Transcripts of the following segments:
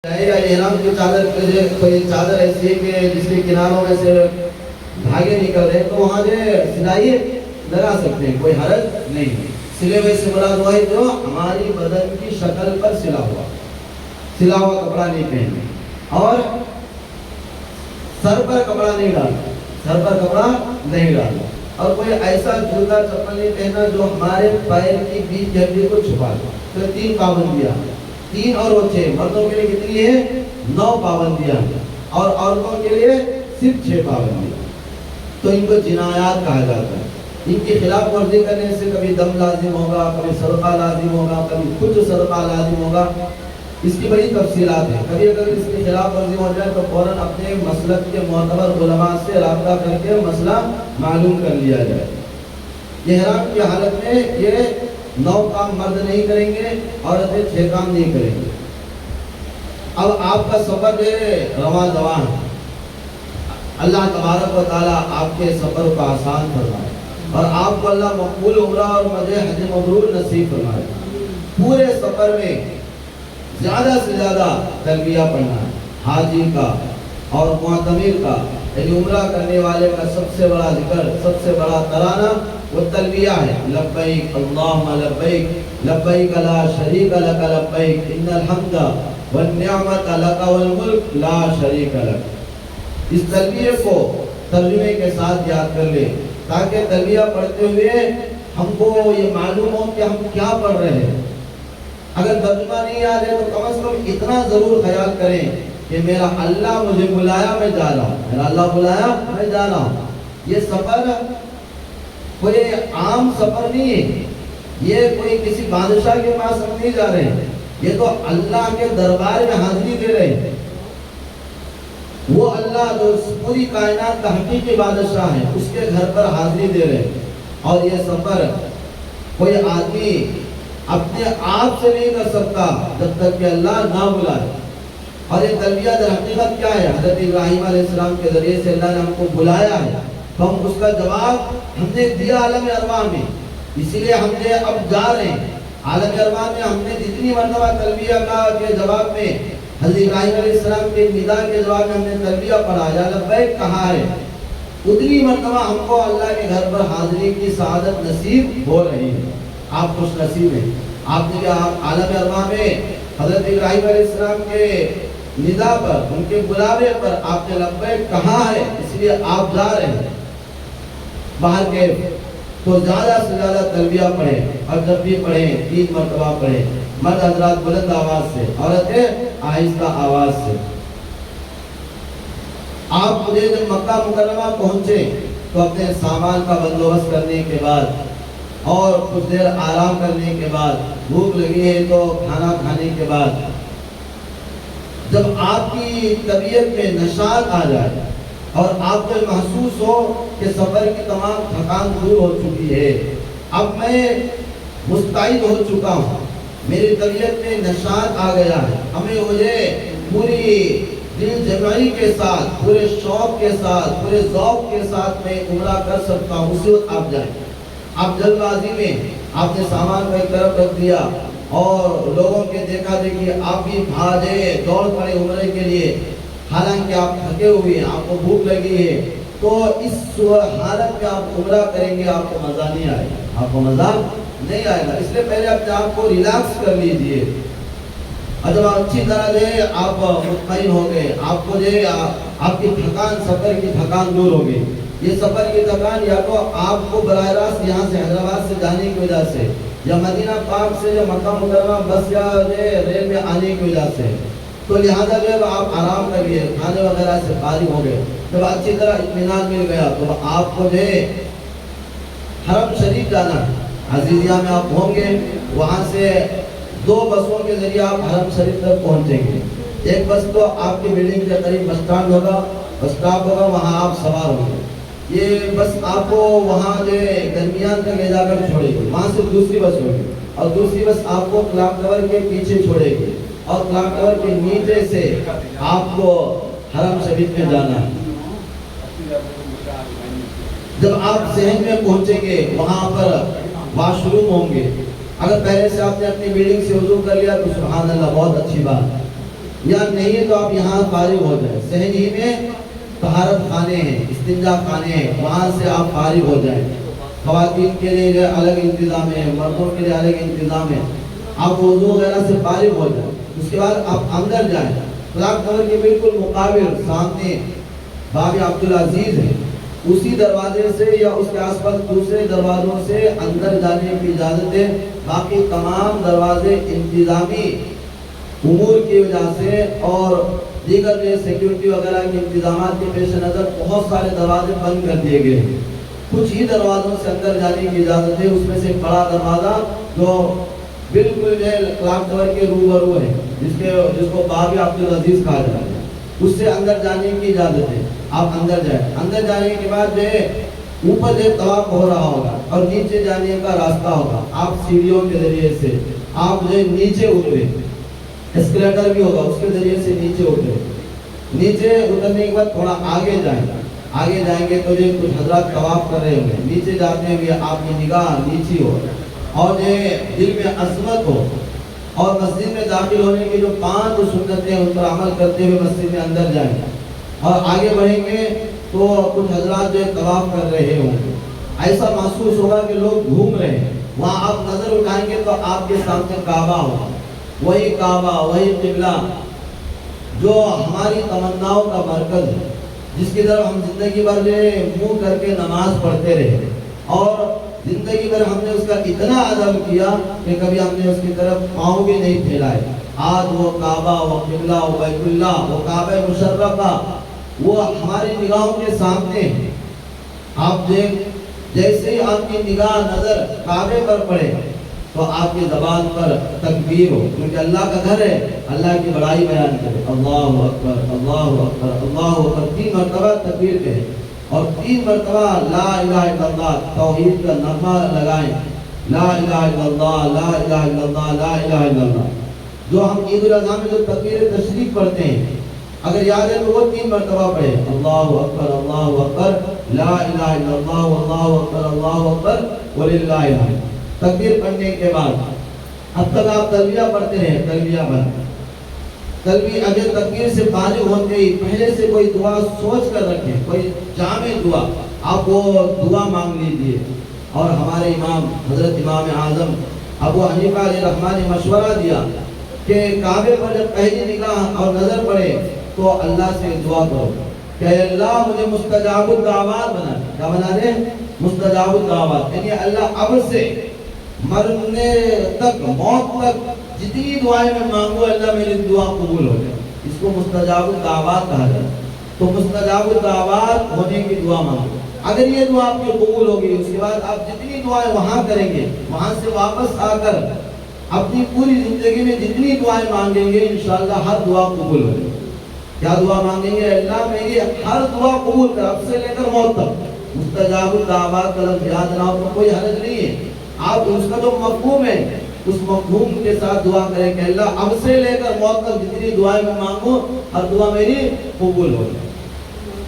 احرام کی چادر کوئی چادر ایسی ہے کہ جس کے کناروں میں سے دھاگے نکل رہے تو وہاں جو سلائی لگا سکتے ہیں، کوئی حرج نہیں ہے۔ سلے ہوئے سے مراد وہ ہے جو ہماری بدن کی شکل پر سلا ہوا کپڑا نہیں پہننا، اور سر پر کپڑا نہیں ڈالنا، اور کوئی ایسا جوتا چپل نہیں پہننا جو ہمارے پیر کی بیچ کی ہڈی کو چھپا دے۔ تو تین پابندیاں، 3 اور 6، مردوں کے لیے کتنی ہے؟ 9 پابندیاں، اور عورتوں کے لیے صرف 6 پابندیاں۔ تو ان کو جنایات کہا جاتا ہے۔ ان کی خلاف ورزی کرنے سے کبھی دم لازم ہوگا، کبھی صدقہ لازم ہوگا، کبھی کچھ صدقہ لازم ہوگا۔ اس کی بڑی تفصیلات ہیں۔ کبھی اگر اس کی خلاف ورزی ہو جائے تو فوراً اپنے مسلک کے معتبر علماء سے رابطہ کر کے مسئلہ معلوم کر لیا جائے۔ احرام کی حالت میں یہ 9 کام مرد نہیں کریں گے، عورتیں 6 کام نہیں کریں گے۔ اب آپ کا سفر رواں دواں ہے، اللہ تبارک و تعالیٰ آپ کے سفر کو آسان فرمائے، اور آپ کو اللہ مقبول عمرہ اور مجھے حج مبرور نصیب فرمائے۔ پورے سفر میں زیادہ سے زیادہ تلبیہ پڑھنا ہے، حاجی کا اور معتمر کا، یعنی عمرہ کرنے والے کا سب سے بڑا ذکر، سب سے بڑا ترانہ وہ تلبیہ ہے۔ لبیک اللہم لبیک، لبیک لا شریک لک لبیک، ان الحمد والنعمت لک والملک لا شریک لک۔ اس تلبیہ کو ترجمے کے ساتھ یاد کر لیں، تاکہ تلبیہ پڑھتے ہوئے ہم کو یہ معلوم ہو کہ ہم کیا پڑھ رہے ہیں۔ اگر ترجمہ نہیں یاد ہے تو کم از کم اتنا ضرور خیال کریں کہ میرا اللہ مجھے بلایا، میں جا رہا ہوں، میرا اللہ بلایا، میں جا رہا ہوں۔ یہ سفر کوئی عام سفر نہیں ہے، یہ کوئی کسی بادشاہ کے پاس ہم نہیں جا رہے ہیں، یہ تو اللہ کے دربار میں حاضری دے رہے ہیں۔ وہ اللہ جو پوری کائنات کا حقیقی بادشاہ ہے، اس کے گھر پر حاضری دے رہے ہیں۔ اور یہ سفر کوئی آدمی اپنے آپ سے نہیں کر سکتا جب تک کہ اللہ نہ بلائے۔ اور یہ تلبیہ در حقیقت کیا ہے؟ حضرت ابراہیم علیہ السلام کے ذریعے سے اللہ نے ہم کو بلایا ہے، تو ہم اس کا جواب ہم نے دیا عالم ارواح میں، اسی لیے ہم نے اب جا رہے ہیں عالم ارواح میں۔ ہم نے جتنی مرتبہ تلبیہ کا کے جواب میں، حضرت ابراہیم علیہ السلام کے ندا کے جواب میں ہم نے تلبیہ پڑھا، یا لبیک کہا ہے، اتنی مرتبہ ہم کو اللہ کے گھر پر حاضری کی سعادت نصیب ہو رہی ہے۔ آپ خوش نصیب ہیں۔ آپ نے عالم ارواح میں حضرت ابراہیم علیہ السلام کے ندا پر، ان کے بلاوے پر آپ نے لبیک کہا ہے، اس لیے آپ جا رہے ہیں۔ باہر کے تو زیادہ سے زیادہ تلبیہ پڑھیں، اور جب بھی پڑھیں 3 مرتبہ پڑھیں، مرد حضرات بلند آواز سے، عورتیں آہستہ آواز سے۔ آپ مجھے جب مکہ مکرمہ پہنچے تو اپنے سامان کا بندوبست کرنے کے بعد اور کچھ دیر آرام کرنے کے بعد، بھوک لگی ہے تو کھانا کھانے کے بعد، جب آپ کی طبیعت میں نشاط آ جائے اور آپ کو محسوس ہو کہ سفر کی تمام تھکان دور ہو چکی ہے، اب میں مستعد ہو چکا ہوں، میری طبیعت میں نشاط آ گیا ہے، ہمیں مجھے پوری دل جمعی کے ساتھ، پورے شوق کے ساتھ، پورے ذوق کے ساتھ میں عمرہ کر سکتا ہوں، اسی وقت آپ جائیں۔ آپ جلد بازی میں آپ نے سامان کو ایک طرف رکھ دیا اور لوگوں کے دیکھا دیکھی آپ بھی بھاگے دوڑ پڑے عمرے کے لیے، حالانکہ آپ تھکے ہوئے ہیں، آپ کو بھوک لگی ہے، تو اس حالت میں آپ عمرہ کریں گے، آپ کو مزہ نہیں آئے گا، آپ کو مزہ نہیں آئے گا۔ اس لیے پہلے اپنے آپ کو ریلیکس کر لیجئے، اور جب اچھی طرح جو ہے آپ مطمئن ہو گئے، آپ کو جو ہے آپ کی تھکان، سفر کی تھکان دور ہو گئی۔ یہ سفر کی تھکان یا تو آپ کو براہ راست یہاں سے حیدرآباد سے جانے کی وجہ سے، یا مدینہ پاک سے جو مکہ مکرمہ بس یا ریل میں آنے کی وجہ سے، تو لہٰذا جو ہے آپ آرام کریے، کھانے وغیرہ سے فارغ ہو گئے، جب اچھی طرح اطمینان مل گیا تو آپ کو جو ہے حرم شریف جانا ہے۔ عزیزیہ میں آپ ہوں گے، وہاں سے 2 بسوں کے ذریعے آپ حرم شریف تک پہنچیں گے۔ ایک بس تو آپ کی بلڈنگ کے قریب بس اسٹینڈ ہوگا، بس اسٹاپ ہوگا، وہاں آپ سوار ہوں گے۔ یہ بس آپ کو وہاں جو درمیان تک لے جا کر چھوڑے گی، وہاں سے دوسری بس ہوگی، اور دوسری بس آپ کو کلاک ٹاور کے پیچھے چھوڑے گی، اور کلاک ٹاور کے نیچے سے آپ کو حرم شریف میں جانا ہے۔ جب آپ صحن میں پہنچیں گے، وہاں پر واش روم ہوں گے۔ اگر پہلے سے آپ نے اپنی بلڈنگ سے وضو کر لیا تو سبحان اللہ، بہت اچھی بات ہے۔ یا نہیں تو آپ یہاں فارغ ہو جائیں. صحن ہی میں طہارت خانے ہیں، استنجا خانے ہیں، وہاں سے آپ فارغ ہو جائیں. خواتین کے لیے الگ انتظام ہے، مردوں کے لیے الگ انتظام ہے. آپ وضو وغیرہ سے فارغ ہو جائیں. اس کے بعد آپ اندر جائیں. کلاک ٹاور کے بالکل مقابل سامنے باب عبدالعزیز ہے، اسی دروازے سے یا اس کے آس پاس دوسرے دروازوں سے اندر جانے کی اجازت ہے. باقی تمام دروازے انتظامی امور کی وجہ سے اور دیگر جو سیکیورٹی وغیرہ کے انتظامات کے پیش نظر بہت سارے دروازے بند کر دیے گئے ہیں. کچھ ہی دروازوں سے اندر جانے کی اجازت ہے. اس میں سے ایک بڑا دروازہ جو بالکل جو کلاک ٹاور کے روبرو ہے، جس کو باب عبدالعزیز کہا جاتا ہے، اس سے اندر جانے کی اجازت ہے. آپ اندر جائیں. اندر جانے کے بعد جو ہے اوپر جو طواف ہو رہا ہوگا اور نیچے جانے کا راستہ ہوگا. آپ سیڑھیوں کے ذریعے سے آپ جو ہے نیچے اترے، اسکلیٹر بھی ہوگا، اس کے ذریعے سے نیچے اترے. نیچے اترنے کے بعد تھوڑا آگے جائیں. آگے جائیں گے تو جو کچھ حضرات طواف کر رہے ہوں گے. نیچے جاتے ہوئے آپ کی نگاہ نیچی ہو اور جو دل میں عظمت ہو، اور مسجد میں داخل ہونے کی جو 5 سنتیں ان پر عمل کرتے ہوئے مسجد میں اندر جائیں. اور آگے بڑھیں گے تو کچھ حضرات جو طواف کر رہے ہوں گے. ایسا محسوس ہوگا کہ لوگ گھوم رہے ہیں. وہاں آپ نظر اٹھائیں گے تو آپ کے سامنے کعبہ ہوگا. وہی کعبہ، وہی قبلہ جو ہماری تمناؤں کا مرکز ہے، جس کی طرف ہم زندگی بھر جو منہ کر کے نماز پڑھتے رہے اور زندگی بھر ہم نے اس کا اتنا ادب کیا کہ کبھی ہم نے اس کی طرف پاؤں بھی نہیں پھیلائے. آج وہ کعبہ، وہ قبلہ، وہ بیت اللہ، وہ کعبہ مشرفہ وہ ہماری نگاہوں کے سامنے ہے. آپ جیسے ہی آپ کی نگاہ نظر کعبے پر پڑے تو آپ کی زبان پر تکبیر ہو، کیونکہ اللہ کا گھر ہے. اللہ کی بڑائی بیان کرے. اللہ اکبر، اللہ اکبر، اللہ اکبر. 3 مرتبہ تکبیر کہیں اور 3 مرتبہ لا الہ الا اللہ توحید کا نغمہ لگائیں. لا الہ الا اللہ، لا الہ الا اللہ، لا الہ الا اللہ. جو ہم عید الاضحیٰ میں جو تکبیر تشریف پڑھتے ہیں، اگر یاد ہے تو وہ 3 مرتبہ پڑھے. اللہ اکبر، اللہ اکبر، لا الہ الا اللہ، اللہ اکبر، اللہ اکبر وللہ الحمد. تکبیر پڑھنے کے بعد اب تک آپ تلبیہ پڑھتے رہے. تلبیہ بند تلبیہ اگر تکبیر سے فارغ ہوتے ہی پہلے سے کوئی دعا سوچ کر رکھیں، کوئی جامع دعا. آپ وہ دعا مانگ لیجیے. اور ہمارے امام حضرت امام اعظم ابو حنیفہ علیہ رحمٰن نے مشورہ دیا کہ کعبے پر جب پہلی نگاہ اور نظر پڑے تو اللہ سے دعا کرو کہ اللہ مجھے مستجاب الدعوات بنا دے. کیا بنا دے؟ مستجاب الدعوات. یعنی اللہ اب سے مرنے تک، موت تک جتنی دعائیں میں مانگوں اللہ میری دعا قبول ہو جائے. اس کو مستجاب الدعوات کہا جاتا ہے. تو مستجاب الدعوات ہونے کی دعا مانگو. اگر یہ دعا آپ کی قبول ہوگی، اس کے بعد آپ جتنی دعائیں وہاں کریں گے، وہاں سے واپس آ کر اپنی پوری زندگی میں جتنی دعائیں مانگیں گے انشاءاللہ ہر دعا قبول ہو جائے. کیا دعا مانگیں گے؟ اللہ میری ہر دعا قبول کر، اب سے لے کر موت تک. مستجاب الدعوات کا لفظ یاد نہ ہو تو کوئی حرج نہیں ہے. آپ اس کا جو مفہوم ہے اس مفہوم کے ساتھ دعا کریں کہ اللہ اب سے لے کر موت تک جتنی دعائیں میں مانگوں ہر دعا میری قبول ہو جائے.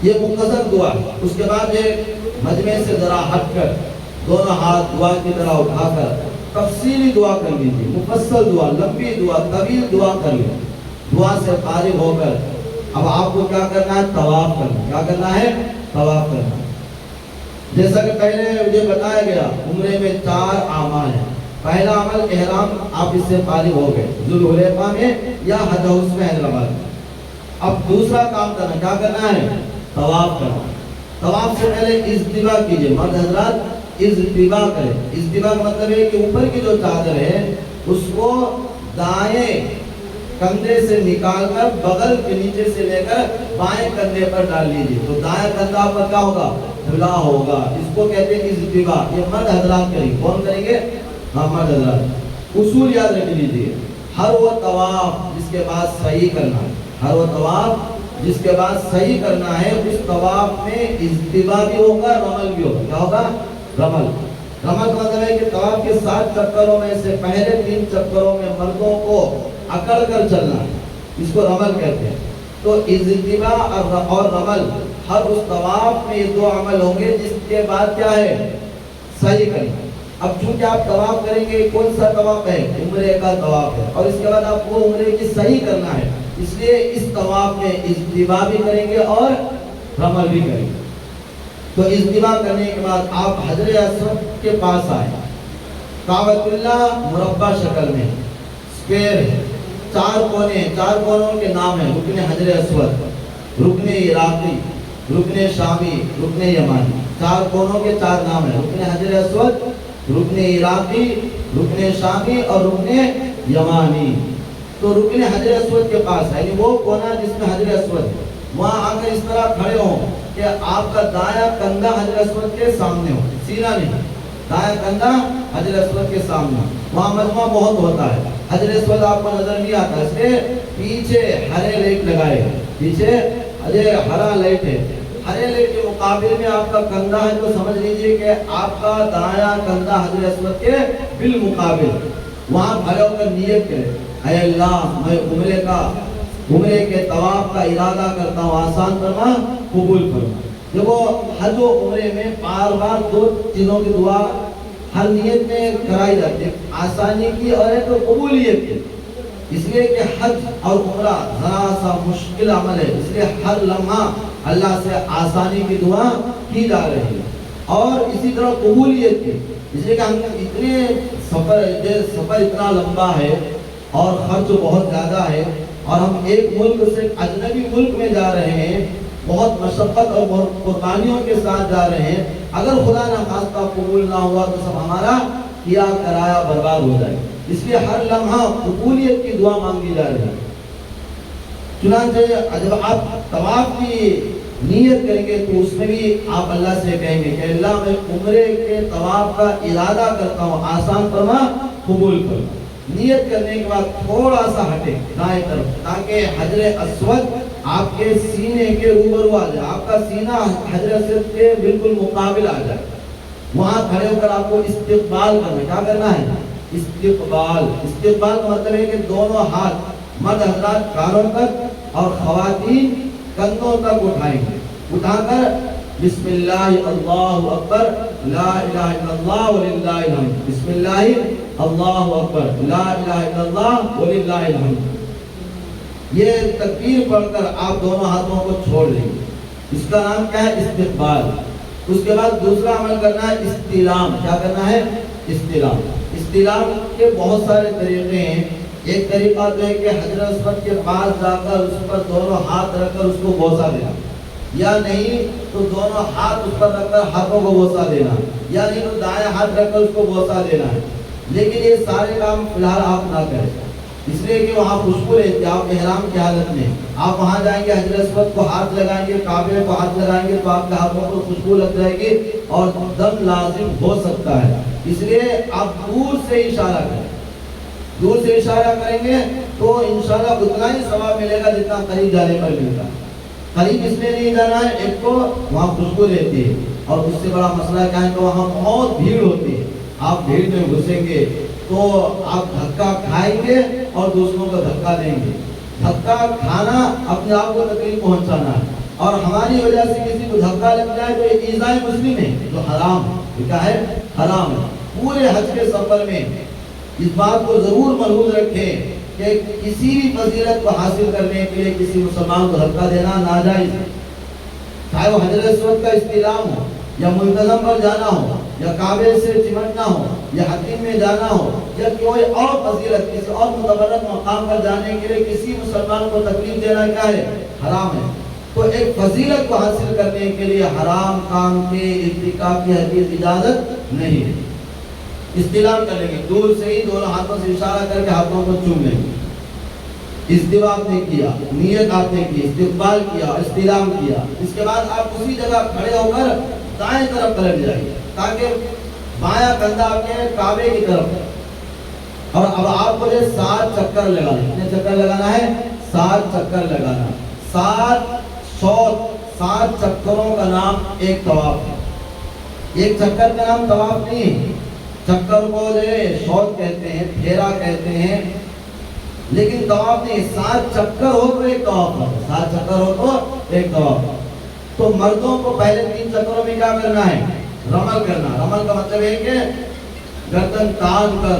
یہ مختصر دعا. اس کے بعد یہ مجمع سے ذرا ہٹ کر دونوں ہاتھ دعا کی طرح اٹھا کر تفصیلی دعا کر لیجیے. مفصل دعا، لمبی دعا، طویل دعا کر لیجیے. دعا سے فارغ ہو کر اب آپ کو کیا کرنا ہے؟ طواف کرنا. کیا کرنا ہے؟ طواف کرنا. جیسا کہ پہلے مجھے بتایا گیا عمرے میں 4 اعمال ہیں. پہلا عمل احرام، آپ اس سے فارغ ہو گئے ذوالحلیفہ میں یا حج ہاؤس میں حیدرآباد میں. اب دوسرا کام کرنا، کیا کرنا ہے؟ طواف کرنا. طواف سے پہلے اجتباء کیجئے. مرد حضرات اجتباء کریں. اجتباء کا مطلب ہے کہ اوپر کی جو چادر ہے اس کو دائیں کندھے سے نکال کر بغل کے نیچے سے لے کر بائیں کندھے پر ڈال لیجیے. تو دائیں کندھا پر کیا ہوگا؟ دھلا ہوگا. اس کو کہتے ہیں اجتباء. یہ مرد حضرات کریں گے. کون کریں گے؟ مرد حضرات. اصول یاد رکھ لیجیے. ہر وہ طواف جس کے بعد صحیح کرنا ہے، ہر وہ طواف جس کے بعد صحیح کرنا ہے، اس طواف میں اجتباء بھی ہوگا، رمل بھی ہوگا. کیا ہوگا؟ رمل. رمل کا مطلب ہے کہ طواف کے 7 چکروں میں سے پہلے 3 چکروں میں مردوں کو اکڑ کر چلنا ہے. اس کو رمل کہتے ہیں. تو اجتباء اور رمل ہر اس طواف میں یہ 2 عمل ہوں گے جس کے بعد کیا ہے؟ صحیح کرنا. اب چونکہ آپ طواف کریں گے، کون سا طواف ہے؟ عمرے کا طواف ہے. اور اس کے بعد آپ کو عمرے کی صحیح کرنا ہے. اس لیے اس طواف میں اجتباع بھی کریں گے اور رمل بھی کریں گے۔ تو اجتباع کرنے کے بعد آپ حجر اسود کے پاس آئے، کعبۃ اللہ مربع شکل میں اسکوائر ہے، چار کونوں کے نام ہیں، رکن حجر اسود، رکن عراقی، رکن شامی، رکن یمانی، چار کونوں کے چار نام ہیں، رکن حجر اسود، رکن عراقی، رکن شامی اور رکن یمانی۔ تو رکن حجر اسود کے پاس ہے، یعنی وہ کونا جس میں حجر اسود ہے، وہاں آ کر اس طرح کھڑے ہوں کہ آپ کا دایاں کندھا حجر اسود کے سامنے ہو، سینہ نہیں، دایاں کندھا حجر اسود کے سامنے۔ وہاں مجمع بہت ہوتا ہے، حجر اسود آپ کو نظر نہیں آتا، اس لیے پیچھے ہرے لائٹ لگائے، پیچھے ہرا لائٹ ہے، ہرے لائٹ کے مقابل میں آپ کا کندھا ہے، تو سمجھ لیجئے کہ آپ کا دایاں کندھا حجر اسود کے بالمقابل۔ وہاں کھڑے ہو کر نیت کرے، اے اللہ میں عمرے کے طواف کا ارادہ کرتا ہوں، آسان فرما، قبول فرما۔ دیکھو حج و عمرے میں بار بار دو چیزوں کی دعا ہر نیت میں کرائی جاتی ہے، آسانی کی اور ایک قبولیت کی۔ اس لیے کہ حج اور عمرہ ذرا سا مشکل عمل ہے، اس لیے ہر لمحہ اللہ سے آسانی کی دعا کی جا رہی ہے، اور اسی طرح قبولیت کی۔ اس لیے کہ ہم اتنے سفر اتنا لمبا ہے اور خرچ بہت زیادہ ہے، اور ہم ایک ملک سے اجنبی ملک میں جا رہے ہیں، بہت مشقت اور بہت قربانیوں کے ساتھ جا رہے ہیں، اگر خدا نہ خواستہ قبول نہ ہوا تو سب ہمارا کیا کرایا برباد ہو جائے، اس لیے ہر لمحہ قبولیت کی دعا مانگی جا رہی ہے۔ چنانچہ جب آپ طواف کی نیت کریں گے تو اس میں بھی آپ اللہ سے کہیں گے کہ اللہ میں عمرے کے طواف کا ارادہ کرتا ہوں، آسان فرما، قبول فرما۔ نیت کرنے کے بعد تھوڑا سا ہٹے دائیں طرف، تاکہ حجر اسود آپ کے سینے کے روبرو آ جائے، آپ کا سینہ حجر اسود کے بالکل مقابل آ جائے۔ وہاں کھڑے ہو کر آپ کو استقبال کرنا، کیا کرنا ہے؟ استقبال کا مطلب ہے کہ دونوں ہاتھ مرد حضرات کانوں تک اور خواتین کندھوں تک اٹھائیں گے، اٹھا کر بسم اللہ اللہ اکبر لا الہ الا اللہ وللہ الحمد، بسم اللہ اللہ اکبر لا الہ الا اللہ وللہ الحمد، یہ تکبیر پڑھ کر آپ دونوں ہاتھوں کو چھوڑ لیں گے۔ اس کا نام کیا ہے؟ استقبال۔ اس کے بعد دوسرا عمل کرنا ہے استلام۔ کیا کرنا ہے؟ استلام۔ استلام کے بہت سارے طریقے ہیں۔ ایک طریقہ تو ہے کہ حجر اسود کے پاس جا کر اس پر دونوں ہاتھ رکھ کر اس کو بوسہ دینا، یا نہیں تو دونوں ہاتھ اس پر رکھ کر ہاتھوں کو بوسہ دینا، یا نہیں تو دائیں ہاتھ رکھ کر اس کو بوسہ دینا ہے۔ لیکن یہ سارے کام فی الحال آپ نہ کریں، اس لیے کہ وہاں خوشبو رہتی ہے، آپ احرام کی حالت میں آپ وہاں جائیں گے، حجر اسود کو ہاتھ لگائیں گے، کعبے کو ہاتھ لگائیں گے تو آپ کے ہاتھوں کو خوشبو لگ جائے گی اور دم لازم ہو سکتا ہے۔ اس لیے آپ دور سے اشارہ کریں، دور سے اشارہ کریں گے تو انشاءاللہ اتنا ہی ثواب ملے گا جتنا قریب جانے پر ملتا ہے۔ قریب اس لیے نہیں جانا ہے، ایک تو وہاں خوشبو رہتی ہے، اور اس سے بڑا مسئلہ کیا ہے کہ وہاں بہت بھیڑ ہوتی ہے، آپ بھیڑ میں گھسیں گے تو آپ دھکا کھائیں گے اور دوسروں کو دھکا دیں گے۔ دھکا کھانا اپنے آپ کو تکلیف پہنچانا ہے، اور ہماری وجہ سے کسی کو دھکا لگ جائے تو یہ ایذائے مسلم ہے، جو حرام ہے، کیا ہے؟ حرام ہے۔ پورے حج کے سفر میں اس بات کو ضرور ملحوظ رکھیں کہ کسی بھی فضیلت کو حاصل کرنے کے لیے کسی مسلمان کو دھکا دینا ناجائز ہے، چاہے وہ حجر اسود کا استلام ہو، یا منتظم پر جانا ہو، یا کعبے سے چمٹنا ہو، یا حتیم میں جانا ہو، یا کوئی اور فضیلت کسی اور متبرک مقام پر جانے کے لیے کسی مسلمان کو تکلیف دینا کیا ہے؟ حرام ہے۔ تو ایک فضیلت کو حاصل کرنے کے لیے حرام کام کے ارتکاب کی حدیث اجازت نہیں ہے۔ استلام کر لیں گے، دور سے ہی دونوں ہاتھوں سے اشارہ کر کے ہاتھوں کو چوم لیں گے۔ استواء آپ نے کیا، نیت آپ نے کی، استقبال کیا، استلام کیا، اس کے بعد آپ اسی جگہ کھڑے ہو کر دائیں طرف پلٹ جائیے تاکہ بایاں کندھا آپ کے کعبے کی طرف، اور اب آپ کو 7 چکر لگانا ہے۔ کتنے چکر لگانا ہے؟ 7 چکر لگانا۔ 7 چکروں کا نام ایک طواف ہے۔ ایک چکر کا نام طواف نہیں ہے، چکر کو شوط کہتے ہیں، پھیرا کہتے ہیں، لیکن طواف نہیں۔ 7 چکر ہو تو ایک طواف ہے، 7 چکر ہو تو ایک طواف ہے۔ تو مردوں کو پہلے 3 چکروں میں کیا کرنا ہے؟ رمل کرنا۔ رمل کا مطلب ہے کہ گردن تان کر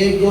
1, 2,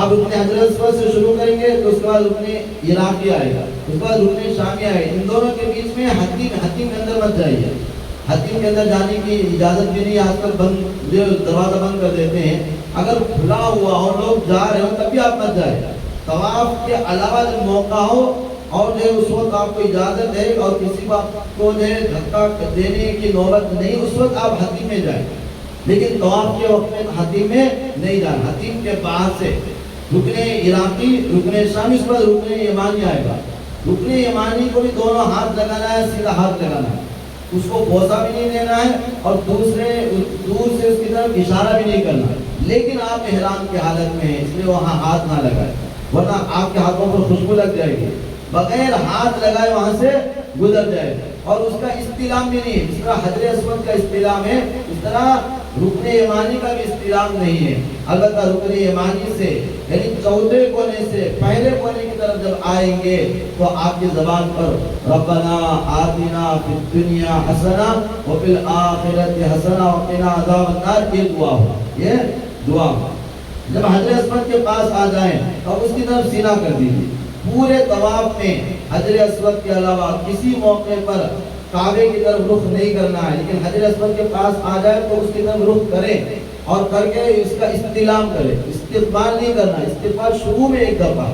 آپ رکن حجر اسود سے شروع کریں گے تو اس کے بعد رکن عراقی آئے گا، اس کے بعد رکن شامی آئے گا، ان دونوں کے بیچ میں حتیم کے اندر مت جائیے، حتیم کے اندر جانے کی اجازت بھی نہیں، آج کل بند جو دروازہ بند کر دیتے ہیں، اگر کھلا ہوا اور لوگ جا رہے ہو تب بھی آپ مت جائیں، طواف کے علاوہ جب موقع ہو اور جو اس وقت آپ کو اجازت ہے اور کسی کو جو ہے دھکا دینے کی نوبت نہیں، اس وقت آپ حتیم میں جائیں، لیکن طواف کے وقت میں حتیم میں نہیں جانا، حتیم کے بعد سے رکن عراقی، رکن شامی، اس پر رکن یمانی آئے گا، رکن یمانی کو بھی دونوں ہاتھ لگانا ہے، سیدھا ہاتھ لگانا ہے، اس کو بوسہ بھی نہیں دینا ہے اور دور سے اس کی طرف اشارہ بھی نہیں کرنا ہے، لیکن آپ احرام کی حالت میں ہیں اس لیے وہاں ہاتھ نہ لگائیں ورنہ آپ کے ہاتھوں پر خوشبو لگ جائے گی، بغیر ہاتھ لگائے وہاں سے گزر جائے اور اس کا استلام بھی نہیں ہے، جس طرح حجر اسود کا استلام ہے اس طرح رکن یمانی کا بھی استلام نہیں ہے، البتہ رکن یمانی سے یعنی چوتھے کونے سے پہلے کونے کی طرف جب آئیں گے تو آپ کی زبان پر ربنا آتنا فی الدنیا حسنہ وفی الآخرۃ حسنہ وقنا عذاب النار، یہ دعا ہو، یہ دعا ہو۔ جب حجر اسود کے پاس آ جائیں تو اس کی طرف سینہ کر دیجیے، پورے طواف میں حجر اسود کے علاوہ کسی موقع پر کعبے کی طرف رخ نہیں کرنا ہے، لیکن حجر اسود کے پاس آ جائے تو اس کی طرف رخ کریں اور کر کے اس کا استلام کریں، استقبال نہیں کرنا، استقبال شروع میں ایک دفعہ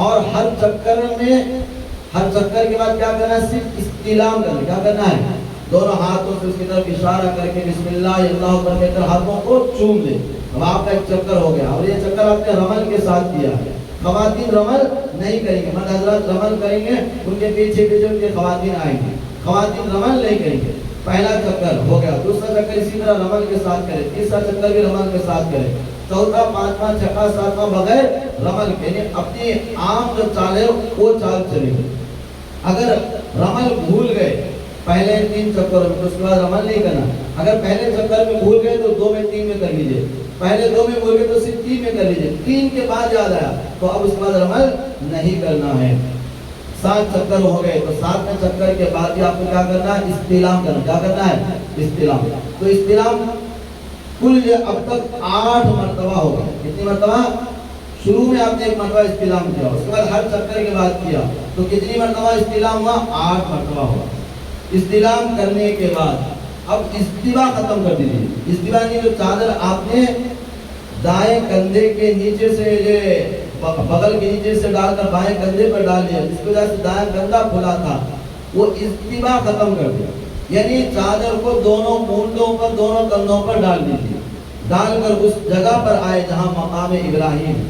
اور ہر چکر کے بعد کیا کرنا ہے، صرف استلام کرنا، کیا کرنا ہے، دونوں ہاتھوں سے اس کی طرف اشارہ کر کے بسم اللہ اللہ اکبر کہہ کر ہاتھوں کو چوم لیں، اب آپ کا ایک چکر ہو گیا اور یہ چکر آپ نے رمل کے ساتھ کیا ہے، خواتین رمل نہیں کریں گے، مرد حضرات رمل کریں گے، ان کے پیچھے ان کے خواتین آئیں گے، خواتین رمل نہیں کریں گے، پہلا چکر ہو گیا، دوسرا چکر اسی طرح رمل کے ساتھ کریں، تیسرا چکر بھی رمل کے ساتھ کریں، چوتھا پانچواں چھٹا ساتواں بغیر رمل کے، یعنی اپنی عام جو چال ہے وہ چال چلے گی، اگر رمل بھول گئے پہلے 3 چکر میں تو اس کے بعد رمل نہیں کرنا، اگر پہلے چکر میں بھول گئے تو 2 میں 3 میں کر لیجئے، پہلے 2 میں بھول گئے تو صرف 3 میں کر لیجئے، 3 کے بعد یاد آیا تو اب اس کے بعد رمل نہیں کرنا ہے، 7 چکر ہو گئے تو 7ویں چکر کے بعد بھی آپ کو کیا کرنا ہے، استلام کرنا، کیا کرنا ہے، استلام، تو استلام کل یہ اب تک 8 مرتبہ ہو گئے، کتنی مرتبہ، شروع میں آپ نے 1 مرتبہ استلام کیا، اس کے بعد ہر چکر کے بعد کیا تو کتنی مرتبہ استلام ہوا، 8 مرتبہ ہوا، استلام کرنے کے بعد اب استوا ختم کر دیجیے، استوا کی جو چادر آپ نے دائیں کندھے کے نیچے سے بغل کے نیچے سے ڈال کر بائیں کندھے پر ڈال دیا، جس کی وجہ سے دائیں کندھا کھلا تھا، وہ استوا ختم کر دیا، یعنی چادر کو دونوں مونڈوں پر دونوں کندھوں پر ڈال دیجیے، ڈال کر اس جگہ پر آئے جہاں مقام ابراہیم،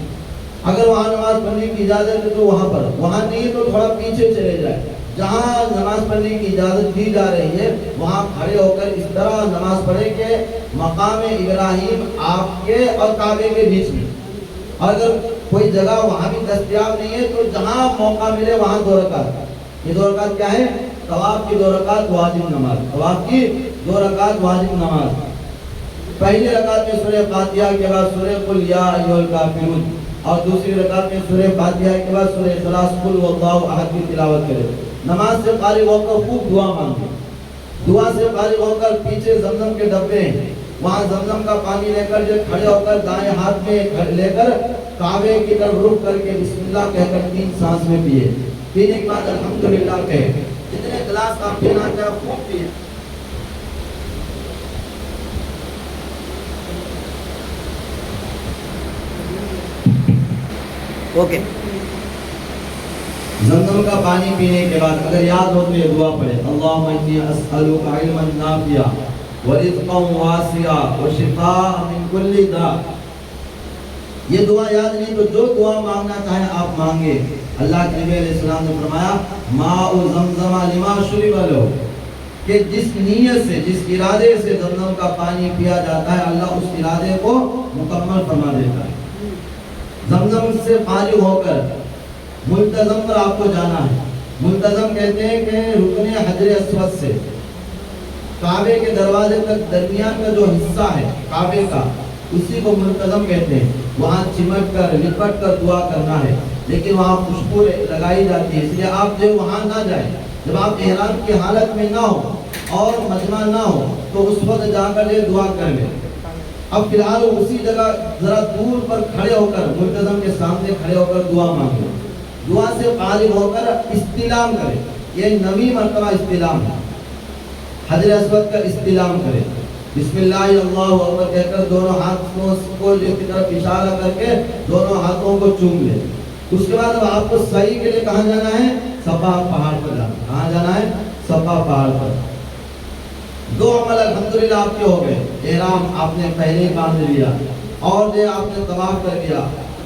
اگر وہاں نماز پڑھنے کی اجازت ہے تو وہاں پر، وہاں نہیں تو تھوڑا پیچھے چلے جائے، جہاں نماز پڑھنے کی اجازت دی جا رہی ہے وہاں کھڑے ہو کر اس طرح نماز پڑھے کہ مقام ابراہیم آپ کے اور کعبے کے بیچ میں، اور اگر کوئی جگہ وہاں بھی دستیاب نہیں ہے تو جہاں موقع ملے وہاں 2 رکعت، یہ 2 رکعت کیا ہے، طواف کی 2 رکعت واجب نماز، طواف کی 2 رکعت واجب نماز، پہلی رکعت میں سورہ فاتحہ کے بعد سورہ قل یا ایھا الکافرون اور دوسری رکعت میں سورہ فاتحہ کے بعد سورہ اخلاص قل واللہ احد کی تلاوت کرے، نماز سے فارغ ہو کر خوب دعا مانگے، دعا سے فارغ ہو کر پیچھے زمزم کے ڈبے ہیں وہاں زمزم کا پانی لے کر جو کھڑے ہو کر دائیں ہاتھ میں لے کر کعبے کی طرف رخ کر کے بسم اللہ کہہ کر 3 سانس میں پیے، پینے کے بعد الحمدللہ کہے، جتنے گلاس آپ پینا چاہے خوب پیے۔ اوکے، زمزم کا پانی پینے کے بعد اگر یاد ہو تو یہ دعا پڑھے، اللہم انی اسألک علما نافعا ورزقا واسعا وشفاء من کل داء، یہ دعا یاد نہیں تو جو دعا مانگنا چاہے آپ مانگے، اللہ کے نبی علیہ السلام نے فرمایا ماء زمزم لما شرب لہ، کہ جس نیت سے جس ارادے سے زمزم کا پانی پیا جاتا ہے اللہ اس ارادے کو مکمل فرما دیتا ہے۔ زمزم سے فارغ ہو کر ملتزم پر آپ کو جانا ہے، ملتزم کہتے ہیں کہ رکن حجر اسود سے کعبے کے دروازے تک درمیان کا جو حصہ ہے کعبے کا اسی کو ملتزم کہتے ہیں، وہاں چمٹ کر لپٹ کر دعا کرنا ہے، لیکن وہاں خوشبو لگائی جاتی ہے، اس لیے آپ جو وہاں نہ جائیں، جب آپ احرام کی حالت میں نہ ہو اور مجمع نہ ہو تو اس وقت جا کر یہ دعا کر لیں، اب فی الحال اسی جگہ ذرا دور پر کھڑے ہو کر ملتزم کے سامنے کھڑے ہو کر دعا مانگے، دعا سے فارغ ہو کر استلام کرے، یہ 9ویں مرتبہ استلام ہے، حجر اسود کا استلام کرے، بسم اللہ اللہ اکبر کہہ کر دونوں ہاتھوں کو کی طرف اشارہ کر کے دونوں ہاتھوں کو چوم لے۔ اس کے بعد اب آپ کو سعی کے لیے کہاں جانا ہے؟ صفا پہاڑ پر جانا ہے۔ کہاں جانا ہے؟ صفا پہاڑ پر۔ 2 عمل الحمدللہ آپ کے ہو گئے، احرام آپ نے پہلے ہی باندھ لیا اور جو آپ نے طواف کر لیا،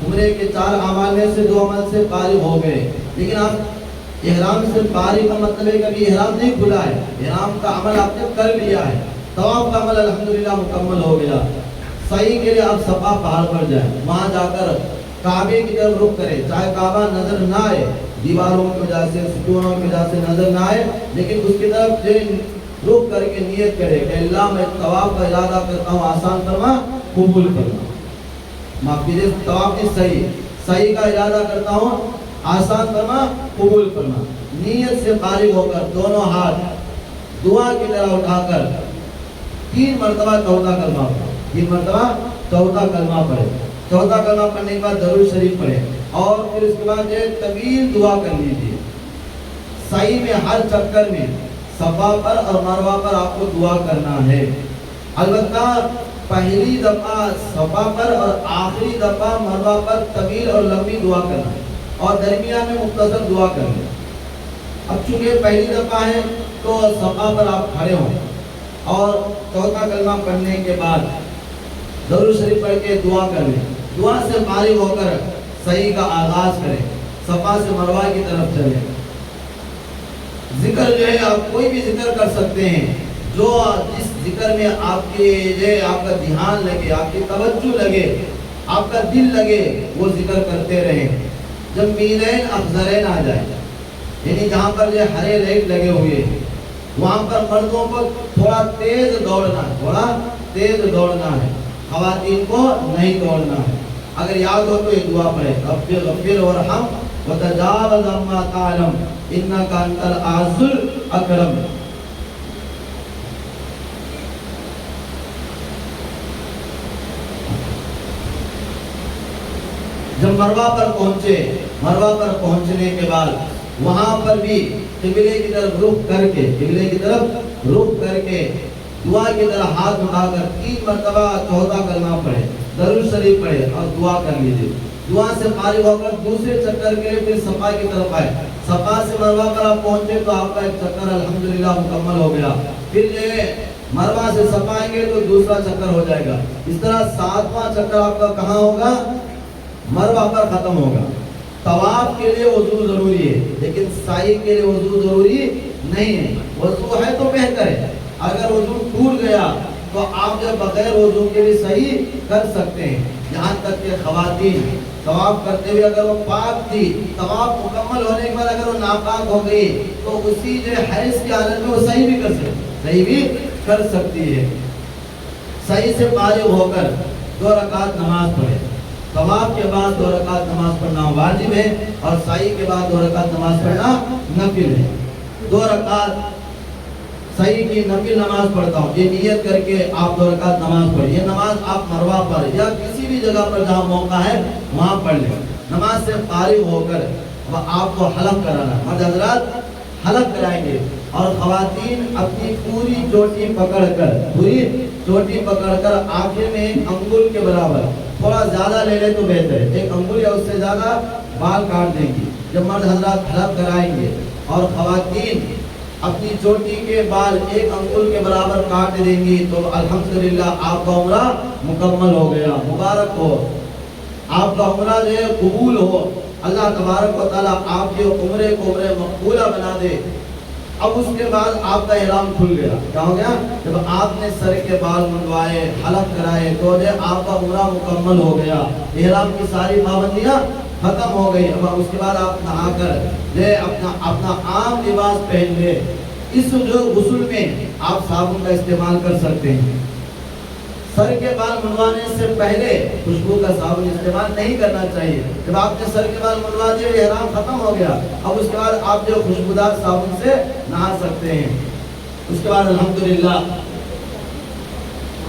عمرے کے 4 اعمال میں سے 2 عمل سے فارغ ہو گئے، لیکن آپ احرام سے فارغ کا مطلب ہے کبھی احرام نہیں کھلا ہے، احرام کا عمل آپ نے کر لیا ہے، طواف کا عمل الحمدللہ مکمل ہو گیا۔ صحیح کے لیے آپ صفا پہاڑ پر جائیں، وہاں جا کر کعبے کی طرف رخ کریں، چاہے کعبہ نظر نہ آئے، دیواروں کی وجہ سے ستونوں کی وجہ سے نظر نہ آئے، لیکن اس کی طرف رخ کر کے نیت کرے کہ اللہ میں طواف کا ارادہ کرتا ہوں، آسان فرما، قبول فرما۔ معافی دے، طواف کی صحیح کا ارادہ کرتا ہوں، آسان فرما، قبول فرما۔ نیت سے فارغ ہو کر دونوں ہاتھ دعا کی طرح اٹھا کر 3 مرتبہ توبہ کلمہ پڑھے، 3 مرتبہ توبہ کلمہ پڑھے، توبہ کلمہ پڑھنے کے بعد درود شریف پڑھے اور پھر اس کے بعد طویل دعا کر لیجیے۔ صحیح میں ہر چکر میں صفا پر اور مروہ پر آپ کو دعا کرنا ہے، البتہ پہلی دفعہ صفا پر اور آخری دفعہ مروہ پر طویل اور لمبی دعا کرنا ہے اور درمیان میں مختصر دعا کرنا ہے۔ اب چونکہ پہلی دفعہ ہے تو صفا پر آپ کھڑے ہوں اور چوتھا کلمہ پڑھنے کے بعد درود شریف پڑھ کے دعا کر لیں، دعا سے فارغ ہو کر صحیح کا آغاز کریں، صفا سے مروہ کی طرف چلیں۔ ذکر جو ہے آپ کوئی بھی ذکر کر سکتے ہیں، جو جس ذکر میں آپ کا دھیان لگے، آپ کی توجہ لگے، آپ کا دل لگے، وہ ذکر کرتے رہیں۔ جب میلین افضلین آ جائے، یعنی جہاں پر جو ہرے لائٹ لگے ہوئے، وہاں پر مردوں کو تھوڑا تیز دوڑنا ہے، خواتین کو نہیں دوڑنا ہے۔ اگر یاد ہو تو یہ دعا پڑھے، رب اغفر وارحم وتجاوز عما تعلم انک انت العز الاکرم۔ جب مروہ پر پہنچے، مروہ پر پہنچنے کے بعد وہاں پر بھی قبلے کی طرف رخ کر کے دعا کی طرح ہاتھ اٹھا کر 3 مرتبہ چوتھا کلمہ پڑھے، درود شریف پڑھے اور دعا کر لیجیے۔ دعا سے فارغ ہو کر دوسرے چکر کے لیے پھر صفا کی طرف آئے، صفا سے مروہ پر آپ پہنچے تو آپ کا ایک چکر الحمدللہ مکمل ہو گیا، پھر جو مروہ سے صفا آئیں گے تو دوسرا چکر ہو جائے گا۔ اس طرح 7واں چکر آپ کا کہاں ہوگا؟ مروہ پر ختم ہوگا۔ طواف کے لیے وضو ضروری ہے، لیکن سعی کے لیے وضو ضروری نہیں ہے۔ وضو ہے تو بہتر ہے، اگر وضو ٹوٹ گیا تو آپ جب بغیر وضو کے بھی صحیح کر سکتے ہیں۔ یہاں تک کہ خواتین طواف کرتے ہوئے اگر وہ پاک تھی، طواف مکمل ہونے کے بعد اگر وہ ناپاک ہو گئی تو اسی جو حیض کی حالت میں وہ صحیح بھی کر سکتی ہے۔ صحیح سے فارغ ہو کر 2 رکعت نماز پڑھے، طواف کے بعد 2 رکعت نماز پڑھنا واجب ہے اور سعی کے بعد 2 رکعت نماز پڑھنا نفل ہے۔ 2 رکعت صحیح کی نفل نماز پڑھتا ہوں، یہ نیت کر کے آپ 2 رکعت نماز پڑھیں۔ یہ نماز آپ مروہ پر یا کسی بھی جگہ پر جہاں موقع ہے وہاں پڑھ لیں۔ نماز سے فارغ ہو کر آپ کو حلق کرانا، مرد حضرات حلق کرائیں گے اور خواتین اپنی پوری چوٹی پکڑ کر آخر میں 1 انگل کے برابر، تھوڑا زیادہ لے لے تو بہتر ہے، 1 انگل یا اس سے زیادہ بال کاٹ دیں گی جب مرد حضرات حلق کرائیں گے، اور خواتین اپنی چوٹی کے بال 1 انگل کے برابر کاٹ دیں گی تو الحمدللہ آپ کا عمرہ مکمل ہو گیا۔ مبارک ہو، آپ کا عمرہ جو ہے قبول ہو، اللہ تبارک و تعالیٰ آپ کے عمرے کو عمرے مقبولہ بنا دے۔ اب اس کے بعد آپ کا احرام کھل گیا، کیا ہو گیا؟ جب آپ نے سر کے بال منڈوائے، حلق کرائے تو جو آپ کا عمرہ مکمل ہو گیا، احرام کی ساری پابندیاں ختم ہو گئی۔ اب اس کے بعد آپ نہا کر اپنا عام لباس پہن لے۔ اس جو غسل میں آپ صابن کا استعمال کر سکتے ہیں۔ سر کے بال منڈوانے سے پہلے خوشبو کا صابن استعمال نہیں کرنا چاہیے۔ جب آپ نے سر کے بال منڈوا دیے، احرام ختم ہو گیا، اب اس کے بعد آپ جو خوشبودار صابن سے نہا سکتے ہیں۔ اس کے بعد الحمدللہ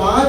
5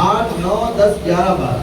8, 9, 10, 11, 12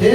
6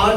8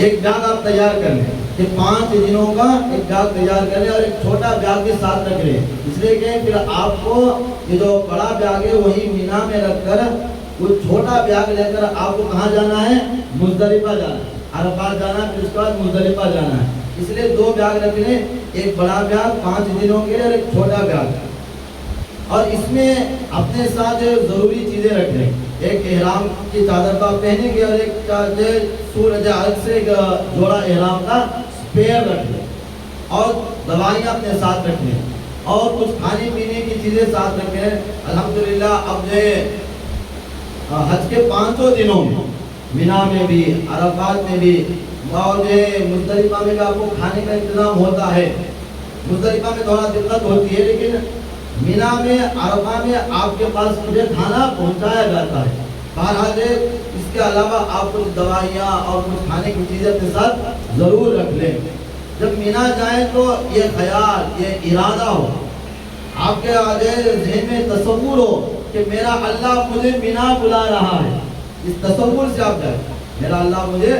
ایک بیگ آپ تیار کر لیں کہ 5 دنوں کا ایک بیگ تیار کر لیں اور ایک چھوٹا بیگ بھی ساتھ رکھ لیں، اس لیے کہ پھر آپ کو یہ جو بڑا بیگ ہے وہی مینا میں رکھ کر وہ چھوٹا بیگ لے کر آپ کو کہاں جانا ہے؟ مزدلفہ جانا ہے، عرفات جانا ہے، پھر اس کے بعد مزدلفہ جانا ہے۔ اس لیے 2 بیگ رکھ لیں، ایک بڑا بیگ 5 دنوں کے لیے اور ایک چھوٹا بیگ، اور اس میں اپنے ساتھ ضروری چیزیں رکھ لیں، ایک احرام کی چادر کا پہنیں گے اور ایک سورج عرب سے ایک جوڑا احرام کا اسپیئر رکھ لیں، اور دوائیاں اپنے ساتھ رکھ لیں، اور کچھ کھانے پینے کی چیزیں ساتھ رکھیں۔ الحمدللہ اب جو حج کے 5 دنوں میں مینا میں بھی، عرفات میں بھی اور مزدلفہ میں بھی آپ کو کھانے کا انتظام ہوتا ہے۔ مزدلفہ میں تھوڑا دقت ہوتی ہے، لیکن مینا میں، عرفہ میں آپ کے پاس مجھے کھانا پہنچایا جاتا ہے۔ بہرحال اس کے علاوہ آپ کچھ دوائیاں اور کچھ کھانے کی چیزیں اپنے ساتھ ضرور رکھ لیں۔ جب مینا جائیں تو یہ خیال، یہ ارادہ ہو، آپ کے ذہن میں تصور ہو کہ میرا اللہ مجھے مینا بلا رہا ہے۔ اس تصور سے آپ جائیں، میرا اللہ مجھے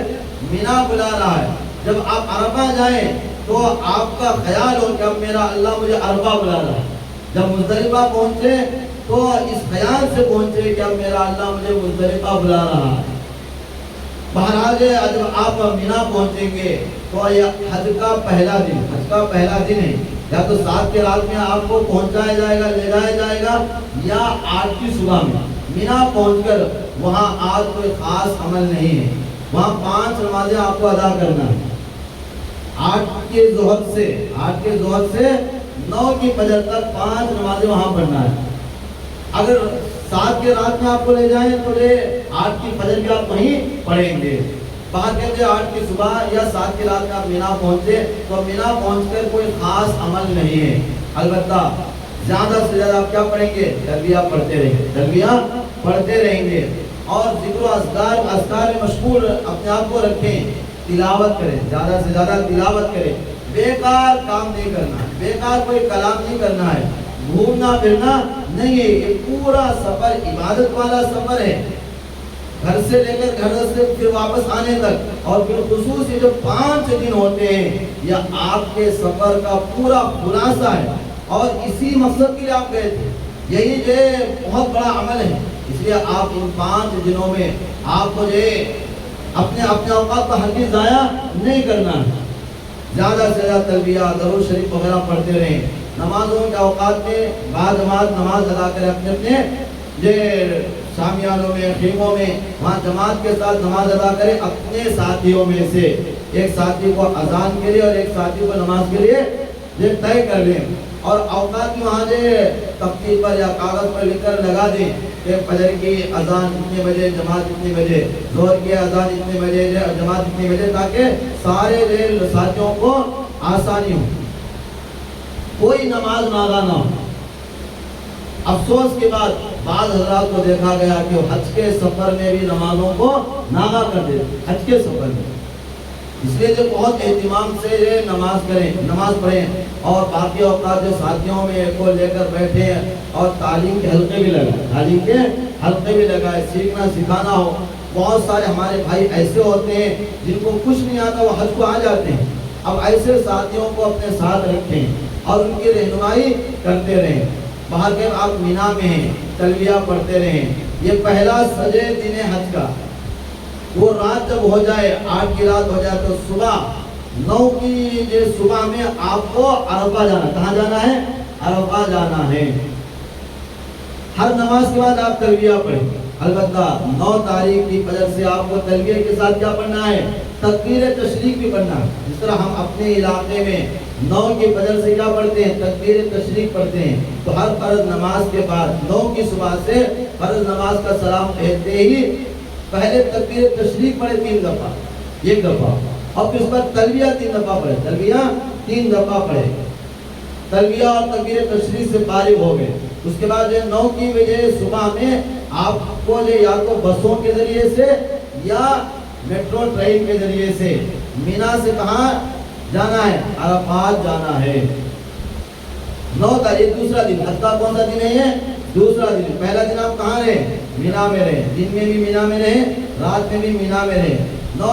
مینا بلا رہا ہے۔ جب آپ عرفہ جائیں تو آپ کا خیال ہو کہ اب میرا اللہ مجھے عرفہ بلا رہا ہے۔ جب مزدلفہ پہنچے تو اس خیال سے پہنچے کہ اب میرا اللہ مجھے مزدلفہ بلا رہا ہے۔ بہرحال جب آپ مینا پہنچیں گے تو یہ حج کا پہلا دن ہے، یا تو 7 کی رات میں آپ کو پہنچایا جائے گا، لے جایا جائے گا، یا 8 کی صبح میں۔ مینا پہنچ کر وہاں آج کوئی خاص عمل نہیں ہے، وہاں 5 نمازیں آپ کو ادا کرنا ہے۔ 8 کے ظہر سے 9 کی فجر تک 5 نمازیں وہاں پڑھنا ہے۔ اگر 7 کی رات میں آپ کو لے جائیں تو 8 کی فجر بھی آپ وہیں پڑھیں گے۔ بات کہتے ہیں 8 کی صبح یا 7 کی رات میں آپ مینا پہنچے تو مینا پہنچ کر کوئی خاص عمل نہیں ہے، البتہ زیادہ سے زیادہ آپ کیا پڑھیں گے؟ تلبیہ پڑھتے رہیں گے، اور ذکر و اذکار میں مشغول اپنے آپ کو رکھیں، تلاوت کریں، زیادہ سے زیادہ تلاوت کریں، بیکار کام نہیں کرنا ہے، بیکار کوئی کلام نہیں کرنا ہے، گھومنا پھرنا نہیں ہے۔ یہ پورا سفر عبادت والا سفر ہے، گھر سے لے کر گھر سے پھر واپس آنے تک، اور پھر خصوصی جو 5 دن ہوتے ہیں یہ آپ کے سفر کا پورا خلاصہ ہے، اور اسی مقصد کے لیے آپ گئے تھے۔ یہی جو بہت بڑا عمل ہے، اس لیے آپ ان 5 دنوں میں آپ کو جو اپنے اوقات کا ہرگز ضائع نہیں کرنا ہے۔ زیادہ سے زیادہ تلبیہ، درود شریف وغیرہ پڑھتے رہیں، نمازوں کے اوقات میں بعد نماز ادا کریں، اپنے شامیانوں میں، خیموں میں، وہاں جماعت کے ساتھ نماز ادا کریں، اپنے ساتھیوں میں سے ایک ساتھی کو اذان کے لیے اور ایک ساتھی کو نماز کے لیے طے کر لیں، اور اوقات میں وہاں تختی پر یا کاغذ پر لکھ کر لگا دیں کہ فجر کی اذان اتنے بجے، جماعت اتنے بجے، ظہر کی اذان اتنے بجے، جماعت اتنے بجے، تاکہ سارے ساتھیوں کو آسانی ہو، کوئی نماز ناغا نہ ہو۔ افسوس کے بعد بعض حضرات کو دیکھا گیا کہ حج کے سفر میں بھی نمازوں کو ناغا کر دیتے، حج کے سفر میں۔ اس لیے جو بہت اہتمام سے نماز پڑھیں، اور باقی اوقات جو ساتھیوں میں کو لے کر بیٹھے ہیں، اور تعلیم کے حلقے بھی لگائے، سیکھنا سکھانا ہو۔ بہت سارے ہمارے بھائی ایسے ہوتے ہیں جن کو کچھ نہیں آتا، وہ حج کو آ جاتے ہیں۔ اب ایسے ساتھیوں کو اپنے ساتھ رکھیں اور ان کی رہنمائی کرتے رہیں۔ باہر کے آپ مینا میں ہیں، تلبیہ پڑھتے رہیں۔ یہ پہلا سجے دن حج کا، وہ رات جب ہو جائے، 8 کی رات ہو جائے، تو صبح 9 کی صبح میں آپ کو عرفہ جانا۔ کہاں جانا ہے؟ عرفہ جانا ہے۔ ہر نماز کے بعد آپ تلبیہ پڑھیں، البتہ 9 تاریخ کی فجر سے آپ کو تلبیہ کے ساتھ کیا پڑھنا ہے؟ تکبیر تشریق بھی پڑھنا ہے۔ جس طرح ہم اپنے علاقے میں 9 کی فجر سے کیا پڑھتے ہیں؟ تکبیر تشریق پڑھتے ہیں، تو ہر فرض نماز کے بعد 9 کی صبح سے فرض نماز کا سلام کہتے ہی پہلے تکبیر تشریق پڑھے 3 دفعہ، 1 دفعہ، اور پھر اس پر تلبیہ 3 دفعہ پڑھے، تلبیہ 3 دفعہ پڑھے۔ تلبیہ اور تکبیر تشریق سے فارغ ہو گئے، اس کے بعد 9 کی بجے صبح میں آپ کو یا تو بسوں کے ذریعے سے یا میٹرو ٹرین کے ذریعے سے مینا سے کہاں جانا ہے؟ عرفات جانا ہے۔ 9 تاریخ دوسرا دن، حج کا کون سا دن ہے؟ یہ دوسرا دن۔ پہلا دن آپ کہاں رہے؟ مینا میں رہے، دن میں بھی مینا میں رہے، رات میں بھی مینا میں رہے۔ 9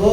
2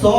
100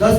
10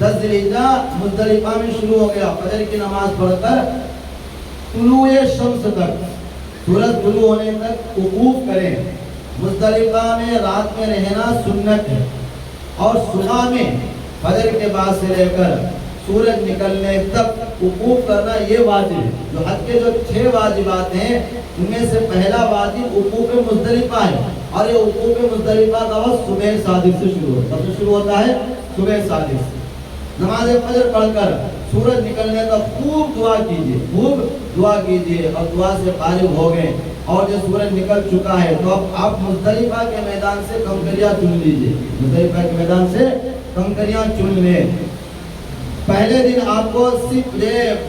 10 ذوالحجہ مزدلفہ میں شروع ہو گیا، فجر کی نماز پڑھ کر طلوع شمس تک، سورج طلوع ہونے تک وقوف کریں۔ مزدلفہ میں رات میں رہنا سنت ہے، اور صبح میں فجر کے بعد سے لے کر سورج نکلنے تک وقوف کرنا یہ واجب ہے۔ جو حج کے جو 6 واجبات ہیں ان میں سے پہلا واجب وقوف مزدلفہ ہے، اور یہ وقوف مزدلفہ کا وقت صبح صادق سے شروع ہوتا ہے۔ کب سے شروع ہوتا ہے؟ صبح صادق سے۔ نماز فجر پڑھ کر سورج نکلنے تک خوب دعا کیجیے، خوب دعا کیجیے، اور دعا سے فارغ ہو گئے اور جو سورج نکل چکا ہے تو اب آپ مزدلفہ کے میدان سے کنکریاں چن لیجیے، مزدلفہ کے میدان سے کنکریاں چن لیں۔ پہلے دن آپ کو صرف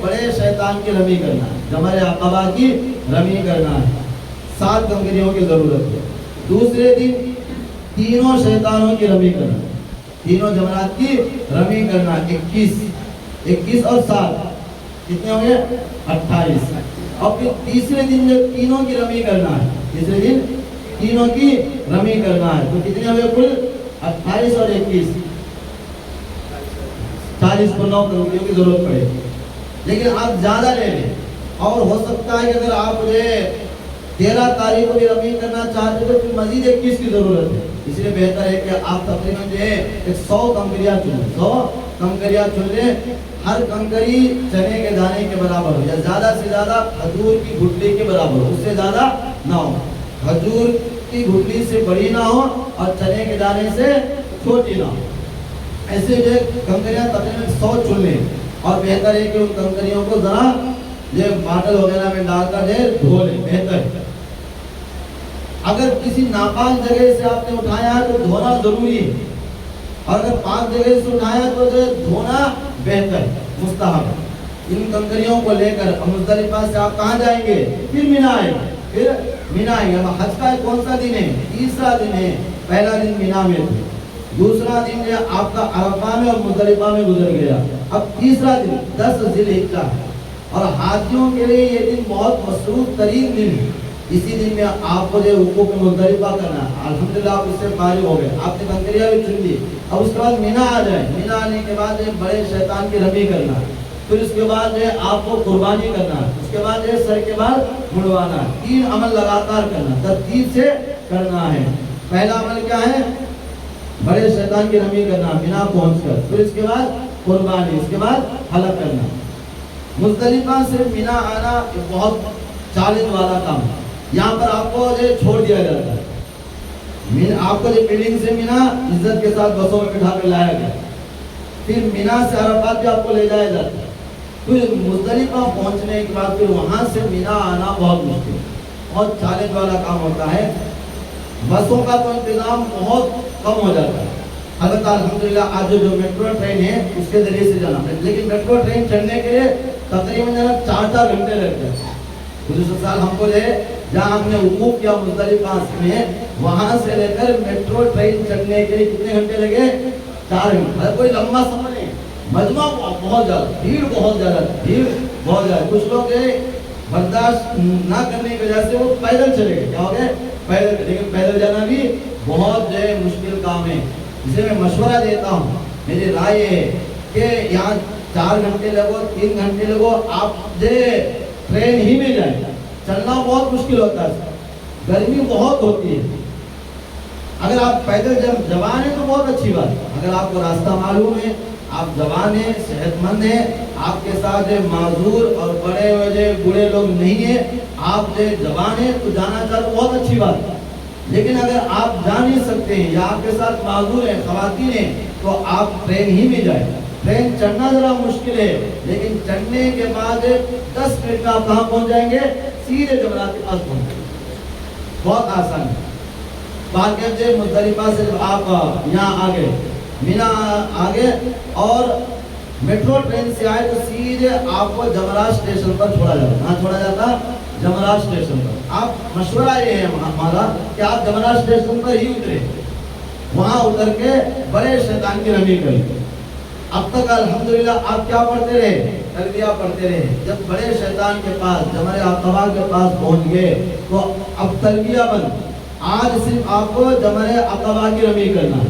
بڑے شیطان کی رمی کرنا ہے، جمرہ عقبہ کی رمی کرنا ہے، 7 کنکریوں کی ضرورت ہے۔ دوسرے دن تینوں شیطانوں کی رمی کرنا ہے، تینوں جمرات کی رمی کرنا، 21 اور 7 کتنے ہوں گے؟ 28۔ اور پھر تیسرے دن جو تینوں کی رمی کرنا ہے، تیسرے دن تینوں کی رمی کرنا ہے، تو کتنے ہوئے کل؟ 28 اور 21، 40 کو 9 کنکریوں کی ضرورت پڑے، لیکن آپ زیادہ لے لیں، اور ہو سکتا ہے کہ اگر آپ 13 تاریخ کو بھی رمی کرنا چاہتے تو پھر مزید 21 کی ضرورت ہے، اس لیے بہتر ہے کہ آپ تقریباً 100 کنکریاں چنیں، 100 کنکریاں چن لیں۔ ہر کنکری چنے کے دانے کے برابر ہو، یا زیادہ سے زیادہ کھجور کی گٹلی کے برابر ہو، اس سے زیادہ نہ ہو، کھجور کی گٹلی سے بڑی نہ ہو اور چنے کے دانے سے چھوٹی نہ ہو، ایسے جو کنکریاں تقریباً 100 چن لیں، اور بہتر ہے کہ ان کنکریوں کو ذرا باٹل وغیرہ میں ڈال کر دھو لیں، بہتر ہے۔ اگر کسی ناپاک جگہ سے آپ نے اٹھایا ہے تو دھونا ضروری ہے، اور اگر پاک جگہ سے اٹھایا تو دھونا بہتر، مستحب ہے۔ ان کنکریوں کو لے کر مزدلفہ سے آپ کہاں جائیں گے؟ پھر مینا آئیں گے، پھر مینا آئیں گے۔ اب حج کا کون سا دن ہے؟ تیسرا دن ہے۔ پہلا دن مینا میں تھے، دوسرا دن جو آپ کا عرفہ میں اور مزدلفہ میں گزر گیا، اب تیسرا دن 10 ذوالحجہ ہے، اور حاجیوں کے لیے یہ دن بہت مصروف ترین دن ہے۔ اسی دن میں آپ کو جو وقوف مزدلفہ کرنا ہے، الحمدللہ آپ اس سے فارغ ہو گئے، آپ نے کنکریاں بھی چن لی، اب اس کے بعد مینا آ جائیں، مینا آنے کے بعد بڑے شیطان کی رمی کرنا ہے، پھر اس کے بعد آپ کو قربانی کرنا ہے، اس کے بعد سر کے بعد مڑوانا ہے، 3 عمل لگاتار کرنا، ترتیب سے کرنا ہے۔ پہلا عمل کیا ہے؟ بڑے شیطان کی رمی کرنا مینا پہنچ کر، پھر اس کے بعد قربانی، اس کے بعد حلق کرنا۔ مزدلفہ سے مینا آنا بہت چیلنج والا کام ہے، یہاں پر آپ کو چھوڑ دیا جاتا ہے، آپ کو بلڈنگ سے مینا عزت کے ساتھ بسوں میں بٹھا کر لایا گیا، پھر مینا سے عرفات بھی آپ کو لے جایا جاتا ہے، پھر مزدلفہ پہنچنے کے بعد پھر وہاں سے مینا آنا بہت مشکل، بہت چیلنج والا کام ہوتا ہے۔ بسوں کا تو انتظام بہت کم ہو جاتا ہے، البتہ الحمدللہ آج جو میٹرو ٹرین ہے اس کے ذریعے سے جانا ہے، لیکن میٹرو ٹرین چڑھنے کے لیے تقریباً 4 گھنٹے لگتے ہیں۔ گزشتہ سال ہم کو جہاں ہم نے وقوف کیا مزدلفہ میں، وہاں سے لے کر میٹرو ٹرین چڑھنے کے لیے کتنے گھنٹے لگے؟ 4 گھنٹے۔ کوئی لمبا سفر نہیں، مجمع بہت زیادہ، بھیڑ بہت زیادہ، کچھ لوگ برداشت نہ کرنے کی وجہ سے وہ پیدل چلے گئے، کیا ہو گئے؟ پیدل، لیکن پیدل جانا بھی بہت مشکل کام ہے، اسے میں مشورہ دیتا ہوں، میری رائے یہ ہے کہ یہاں 4 گھنٹے لگو، 3 گھنٹے لگو، آپ ٹرین ہی میں جائیں، چلنا بہت مشکل ہوتا ہے، گرمی بہت ہوتی ہے۔ اگر آپ پیدل جوان ہیں تو بہت اچھی بات ہے، اگر آپ کو راستہ معلوم ہے، آپ جوان ہیں، صحت مند ہیں، آپ کے ساتھ معذور اور بڑے لوگ نہیں ہیں، آپ جوان ہیں تو جانا چاہتے بہت اچھی بات ہے، لیکن اگر آپ جا نہیں سکتے ہیں یا آپ کے ساتھ معذور ہیں، خواتین ہیں، تو آپ ٹرین ہی میں جائیں۔ ٹرین چڑھنا ذرا مشکل ہے، لیکن چڑھنے کے بعد 10 منٹ میں آپ کہاں پہنچ جائیں گے؟ سیدھے جمرات کے پاس پہنچ جائیں گے، بہت آسان ہے۔ باقی مزدلفہ سے جب آپ یہاں آگے مینا آگے اور میٹرو ٹرین سے آئے تو سیدھے آپ کو جمرات اسٹیشن پر چھوڑا جاتا ہے۔ کہاں چھوڑا جاتا؟ جمرات اسٹیشن پر۔ آپ مشورہ یہ ہے ہمارا کہ آپ جمرات اسٹیشن پر ہی اترے، وہاں اتر کے بڑے شیطان کی رمی کریں۔ اب تک الحمدللہ آپ کیا پڑھتے رہے؟ تلبیہ پڑھتے رہے۔ جب بڑے شیطان کے پاس جمرہ عقبہ کے پاس پہنچ گئے تو اب تلبیہ بند، آج صرف آپ کو جمرہ عقبہ کی رمی کرنا ہے،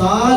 7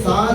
7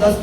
10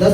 10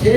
6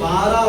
12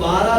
12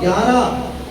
11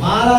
12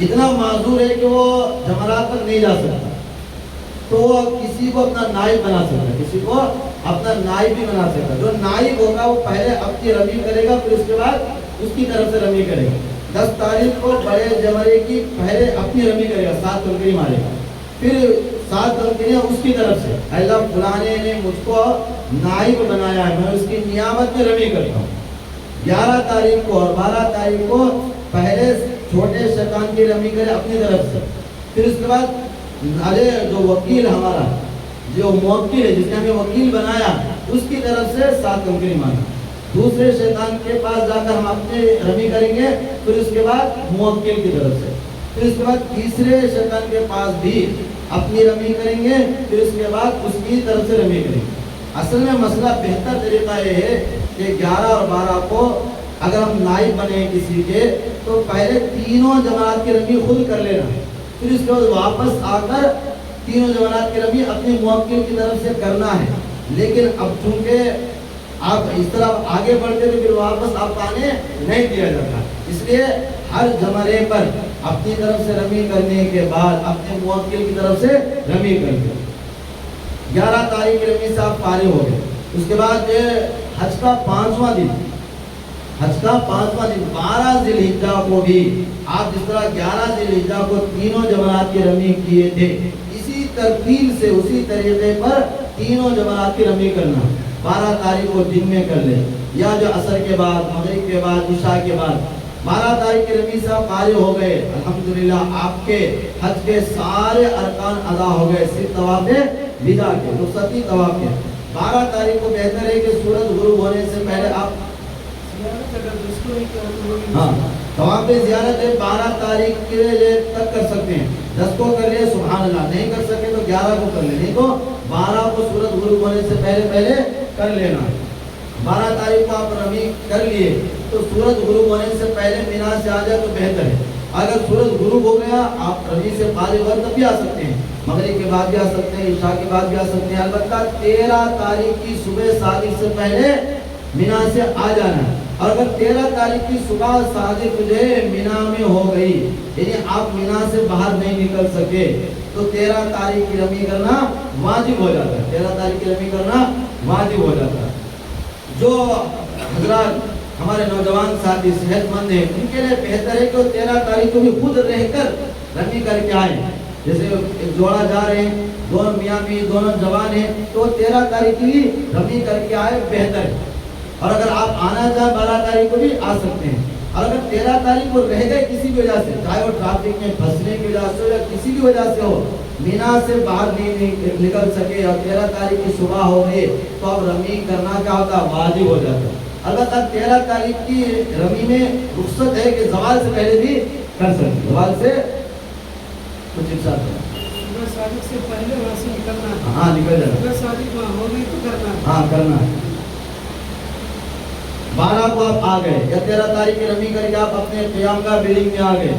اتنا معذور ہے کہ وہ جمرات تک نہیں جا سکتا، تو وہ کسی کو اپنا نائب بنا سکتا ہے، کسی کو اپنا نائب بھی بنا سکتا ہے۔ جو نائب ہوگا وہ پہلے اپنی رمی کرے گا، پھر اس کے بعد اس کی طرف سے رمی کرے گا۔ 10 تاریخ کو بڑے جمرے کی پہلے اپنی رمی کرے گا، 7 تنکری مارے گا، پھر 7 تنکریاں اس کی طرف سے، اللہ فلانے نے مجھ کو نائب بنایا ہے، میں اس کی نیامت میں رمی کرتا ہوں۔ 11 تاریخ کو اور 12 تاریخ کو پہلے چھوٹے شیطان کی رمی کرے اپنی طرف سے، پھر اس کے بعد ارے جو وکیل ہمارا جو موکل ہے جس نے ہمیں وکیل بنایا اس کی طرف سے 7 تنکری مارنا، دوسرے شیطان کے پاس جا کر ہم اپنے رمی کریں گے، پھر اس کے بعد موکل کی طرف سے، پھر اس کے بعد تیسرے شیطان کے پاس بھی اپنی رمی کریں گے، پھر اس کے بعد اس کی طرف سے رمی کریں گے۔ اصل میں مسئلہ بہتر طریقہ یہ ہے کہ 11 اور 12 کو اگر ہم نائب بنے کسی کے تو پہلے تینوں جماعت کی رمی خود کر لینا، پھر اس کے بعد واپس آ کر تینوں جماعت کی رمی اپنے موکل کی طرف سے کرنا ہے۔ لیکن اب چونکہ آپ اس طرح آگے بڑھتے تو پھر واپس آپ آنے نہیں دیا جاتا، اس لیے ہر جمرے پر اپنی طرف سے رمی کرنے کے بعد اپنے موکل کی طرف سے رمی کر دیں۔ 11 تاریخ کی رمی سے آپ فارغ ہو گئے۔ اس کے بعد حج کا 5واں دن، حج کا 5واں دن 12 ذی الحجہ کو بھی آپ جس طرح 11 ذی الحجہ کو تینوں جمرات کی رمی کیے تھے، اسی ترتیب سے اسی طریقے پر تینوں جمرات کی رمی کرنا 12 تاریخ کو دن میں کر لیں، یا جو عصر کے بعد، مغرب کے بعد، عشاء کے بعد 12 تاریخ کی رمی سے آپ فارغ ہو گئے۔ الحمدللہ آپ کے حج کے سارے ارکان ادا ہو گئے، صرف طواف وداع کے، رخصتی طواف کے۔ 12 تاریخ کو بہتر ہے کہ سورج غروب ہونے سے پہلے آپ طواف زیارت 12 تاریخ کے تک کر سکتے ہیں، 10 کو کر لیں سبحان اللہ، نہیں کر سکے تو 11 کو کر لیں، نہیں تو 12 کو سورج غروب ہونے سے پہلے کر لینا۔ 12 تاریخ کو آپ رمی کر لیے تو سورج غروب ہونے سے پہلے مینا سے آ جائے تو بہتر ہے۔ اگر سورج غروب ہو گیا آپ رمی سے فارغ ہو تب بھی آ سکتے ہیں، مغرب کے بعد بھی آ سکتے ہیں، عشاء کے بعد بھی آ سکتے ہیں، البتہ 13 تاریخ کی صبح صادق سے پہلے مینا سے آ جانا ہے۔ اور اگر 13 تاریخ کی صبح صادق جو مینا میں ہو گئی، یعنی آپ مینا سے باہر نہیں نکل سکے، تو 13 تاریخ کی رمی کرنا واجب ہو جاتا ہے، 13 تاریخ کی رمی کرنا واجب ہو جاتا ہے۔ جو حضرات ہمارے نوجوان ساتھی صحت مند ہیں ان کے لیے بہتر ہے کہ وہ 13 تاریخ کو بھی خود رہ کر رمی کر کے آئیں۔ جیسے ایک جوڑا جا رہے ہیں، دونوں میاں بیوی دونوں جوان ہیں، تو 13 تاریخ کی رمی کر کے آئے بہتر ہے۔ اور اگر آپ آنا چاہیں 12 تاریخ کو بھی آ سکتے ہیں، اور اگر 13 تاریخ کو رہ گئے کسی بھی وجہ سے، چاہے وہ ٹریفک میں پھنسنے کی وجہ سے ہو یا کسی بھی وجہ سے ہو، مینا سے باہر نہیں نکل سکے اور 13 تاریخ کی صبح ہو گئی تو اب رمی کرنا کیا ہوتا ہے؟ واجب ہو جاتا ہے۔ البتہ 13 تاریخ کی رمی میں رخصت ہے کہ زوال سے پہلے بھی کر سکتے، زوال سے کچھ ایک ساتھ سے پہلے وہاں سے نکلنا ہے، ہاں نکل جانا، ہاں کرنا ہے۔ 12 کو آپ آ گئے یا 13 تاریخ کی رمی کر کے آپ اپنے قیام کا بلڈنگ میں آ گئے،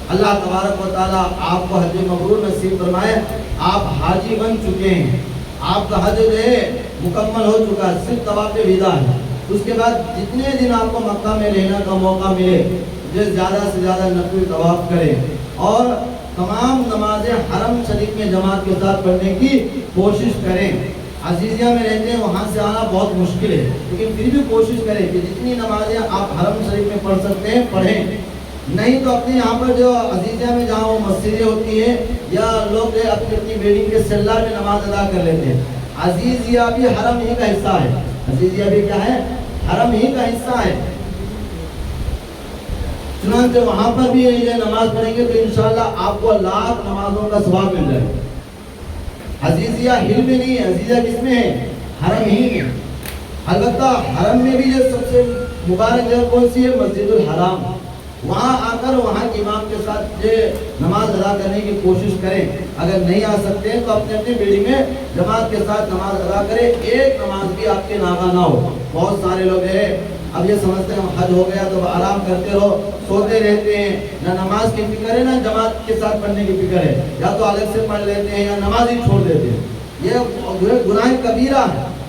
اللہ تبارک و تعالیٰ آپ کو حج مبرور نصیب فرمائے۔ آپ حاجی بن چکے ہیں، آپ کا حج جو ہے مکمل ہو چکا ہے، صرف طواف وداع ہے۔ اس کے بعد جتنے دن آپ کو مکہ میں رہنے کا موقع ملے زیادہ سے زیادہ نفل طواف کریں اور تمام نمازیں حرم شریف میں جماعت کے ساتھ پڑھنے کی کوشش کریں۔ عزیزیہ میں رہتے ہیں وہاں سے آنا بہت مشکل ہے، لیکن پھر بھی کوشش کریں کہ جتنی نمازیں آپ حرم شریف میں پڑھ سکتے ہیں پڑھیں، نہیں تو اپنے یہاں پر جو عزیزیہ میں جہاں وہ مسجدیں ہوتی ہیں یا لوگ اپنی اپنی بلڈنگ کے سلہ میں نماز ادا کر لیتے ہیں۔ عزیزیہ بھی حرم ہی کا حصہ ہے، عزیزیہ بھی کیا ہے؟ حرم ہی کا حصہ ہے۔ چنانچہ وہاں پر بھی یہ نماز پڑھیں گے تو انشاءاللہ آپ کو لاکھ نمازوں کا ثواب مل جائے گا۔ عزیزیہ ہل میں نہیں ہے، عزیزیہ کس میں ہے؟ حرم ہی میں۔ البتہ حرم میں بھی جو سب سے مبارک جگہ کون سی ہے؟ مسجد الحرام۔ وہاں آ کر وہاں کے امام کے ساتھ نماز ادا کرنے کی کوشش کریں۔ اگر نہیں آ سکتے ہیں تو اپنے اپنے بلڈنگ میں جماعت کے ساتھ نماز ادا کریں، ایک نماز بھی آپ کے ناغہ نہ ہو۔ بہت سارے لوگ ہیں اب یہ سمجھتے ہیں حج ہو گیا تو آرام کرتے رہو، سوتے رہتے ہیں، نہ نماز کی فکر ہے نہ جماعت کے ساتھ پڑھنے کی فکر ہے، یا تو الگ سے پڑھ لیتے ہیں یا نماز ہی چھوڑ دیتے ہیں۔ یہ گناہ کبیرہ ہے،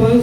5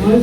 5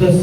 10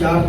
4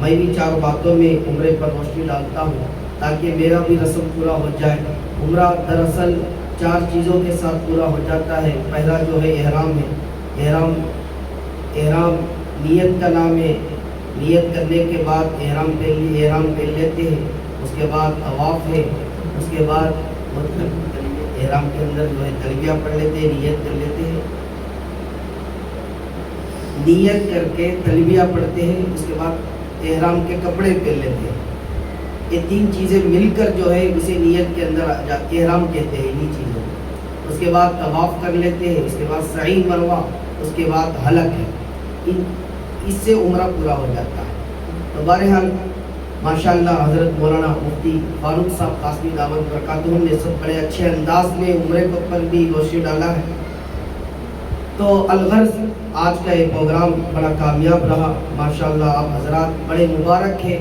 میں بھی 4 باتوں میں عمرے پر روشنی ڈالتا ہوں تاکہ میرا بھی رسم پورا ہو جائے۔ عمرہ دراصل 4 چیزوں کے ساتھ پورا ہو جاتا ہے۔ پہلا جو ہے احرام ہے۔ احرام نیت کا نام ہے۔ نیت کرنے کے بعد احرام پہن لیتے ہیں۔ اس کے بعد طواف ہے۔ اس کے بعد احرام کے اندر جو ہے تلبیہ پڑھ لیتے ہیں، نیت کر لیتے ہیں، نیت کر کے تلبیہ پڑھتے ہیں، اس کے بعد احرام کے کپڑے پہن لیتے ہیں۔ یہ 3 چیزیں مل کر جو ہے اسے نیت کے اندر احرام کہتے ہیں، انہی چیزوں کو۔ اس کے بعد طواف کر لیتے ہیں، اس کے بعد سعی مروہ، اس کے بعد حلق ہے۔ اس سے عمرہ پورا ہو جاتا ہے۔ تو بہرحال ماشاءاللہ حضرت مولانا مفتی فاروق صاحب قاسمی دامت برکاتہم نے سب بڑے اچھے انداز میں عمرے پر بھی روشنی ڈالا ہے۔ تو الغرض آج کا یہ پروگرام بڑا کامیاب رہا ماشاءاللہ۔ آپ حضرات بڑے مبارک ہیں۔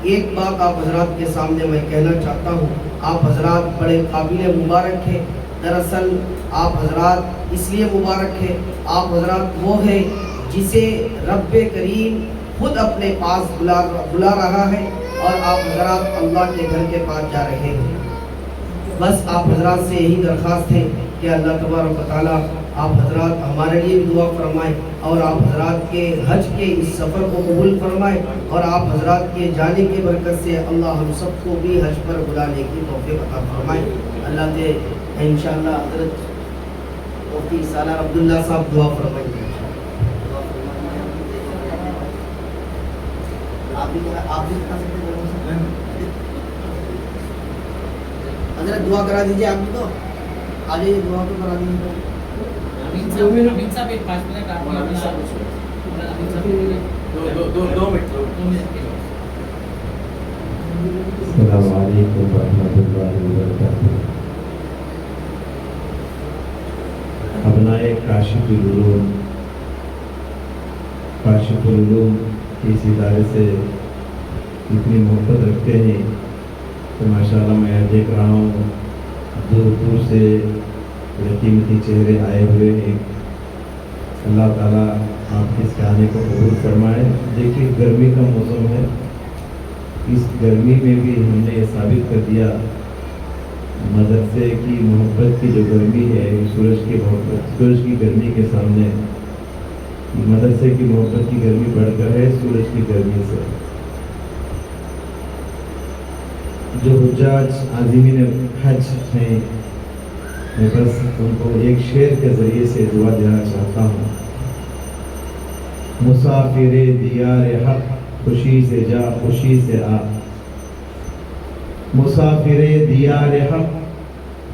ایک بات آپ حضرات کے سامنے میں کہنا چاہتا ہوں، آپ حضرات بڑے قابل مبارک ہیں۔ دراصل آپ حضرات اس لیے مبارک ہیں، آپ حضرات وہ ہیں جسے رب کریم خود اپنے پاس بلا رہا ہے، اور آپ حضرات اللہ کے گھر کے پاس جا رہے ہیں۔ بس آپ حضرات سے یہی درخواست ہے کہ اللہ تبارک و تعالیٰ آپ حضرات ہمارے لیے بھی دعا فرمائیں، اور آپ حضرات کے حج کے اس سفر کو قبول فرمائیں، اور آپ حضرات کے جانے کی برکت سے اللہ ہم سب کو بھی حج پر بلانے کی توفیق عطا فرمائیں۔ اللہ سے انشاءاللہ حضرت مفتی سالار عبداللہ صاحب دعا فرمائیں گے۔ آپ بھی بتا سکتے ہیں حضرت دعا کرا دیجیے، آپ بھی تو آ جائیے، دعا تو کرا دیجیے۔ السلام علیکم ورحمۃ اللہ وبرکاتہ۔ ابنائے کاشف العلوم اس ادارے سے اتنی محبت رکھتے ہیں کہ ماشاءاللہ میں دیکھ رہا ہوں دور دور سے قیمتی چہرے آئے ہوئے ہیں۔ اللہ تعالیٰ آپ اس کہانی کو قبول فرمائے۔ دیکھیے گرمی کا موسم ہے، اس گرمی میں بھی ہم نے یہ ثابت کر دیا مدرسے کی محبت کی جو گرمی ہے، سورج کی گرمی کے سامنے مدرسے کی محبت کی گرمی بڑھ کر ہے سورج کی گرمی سے۔ جو حجاج عازمین حج ہیں، میں بس ان کو ایک شعر کے ذریعے سے دعا دینا چاہتا ہوں۔ مسافر دیار حق خوشی سے جا خوشی سے آ، مسافر دیار حق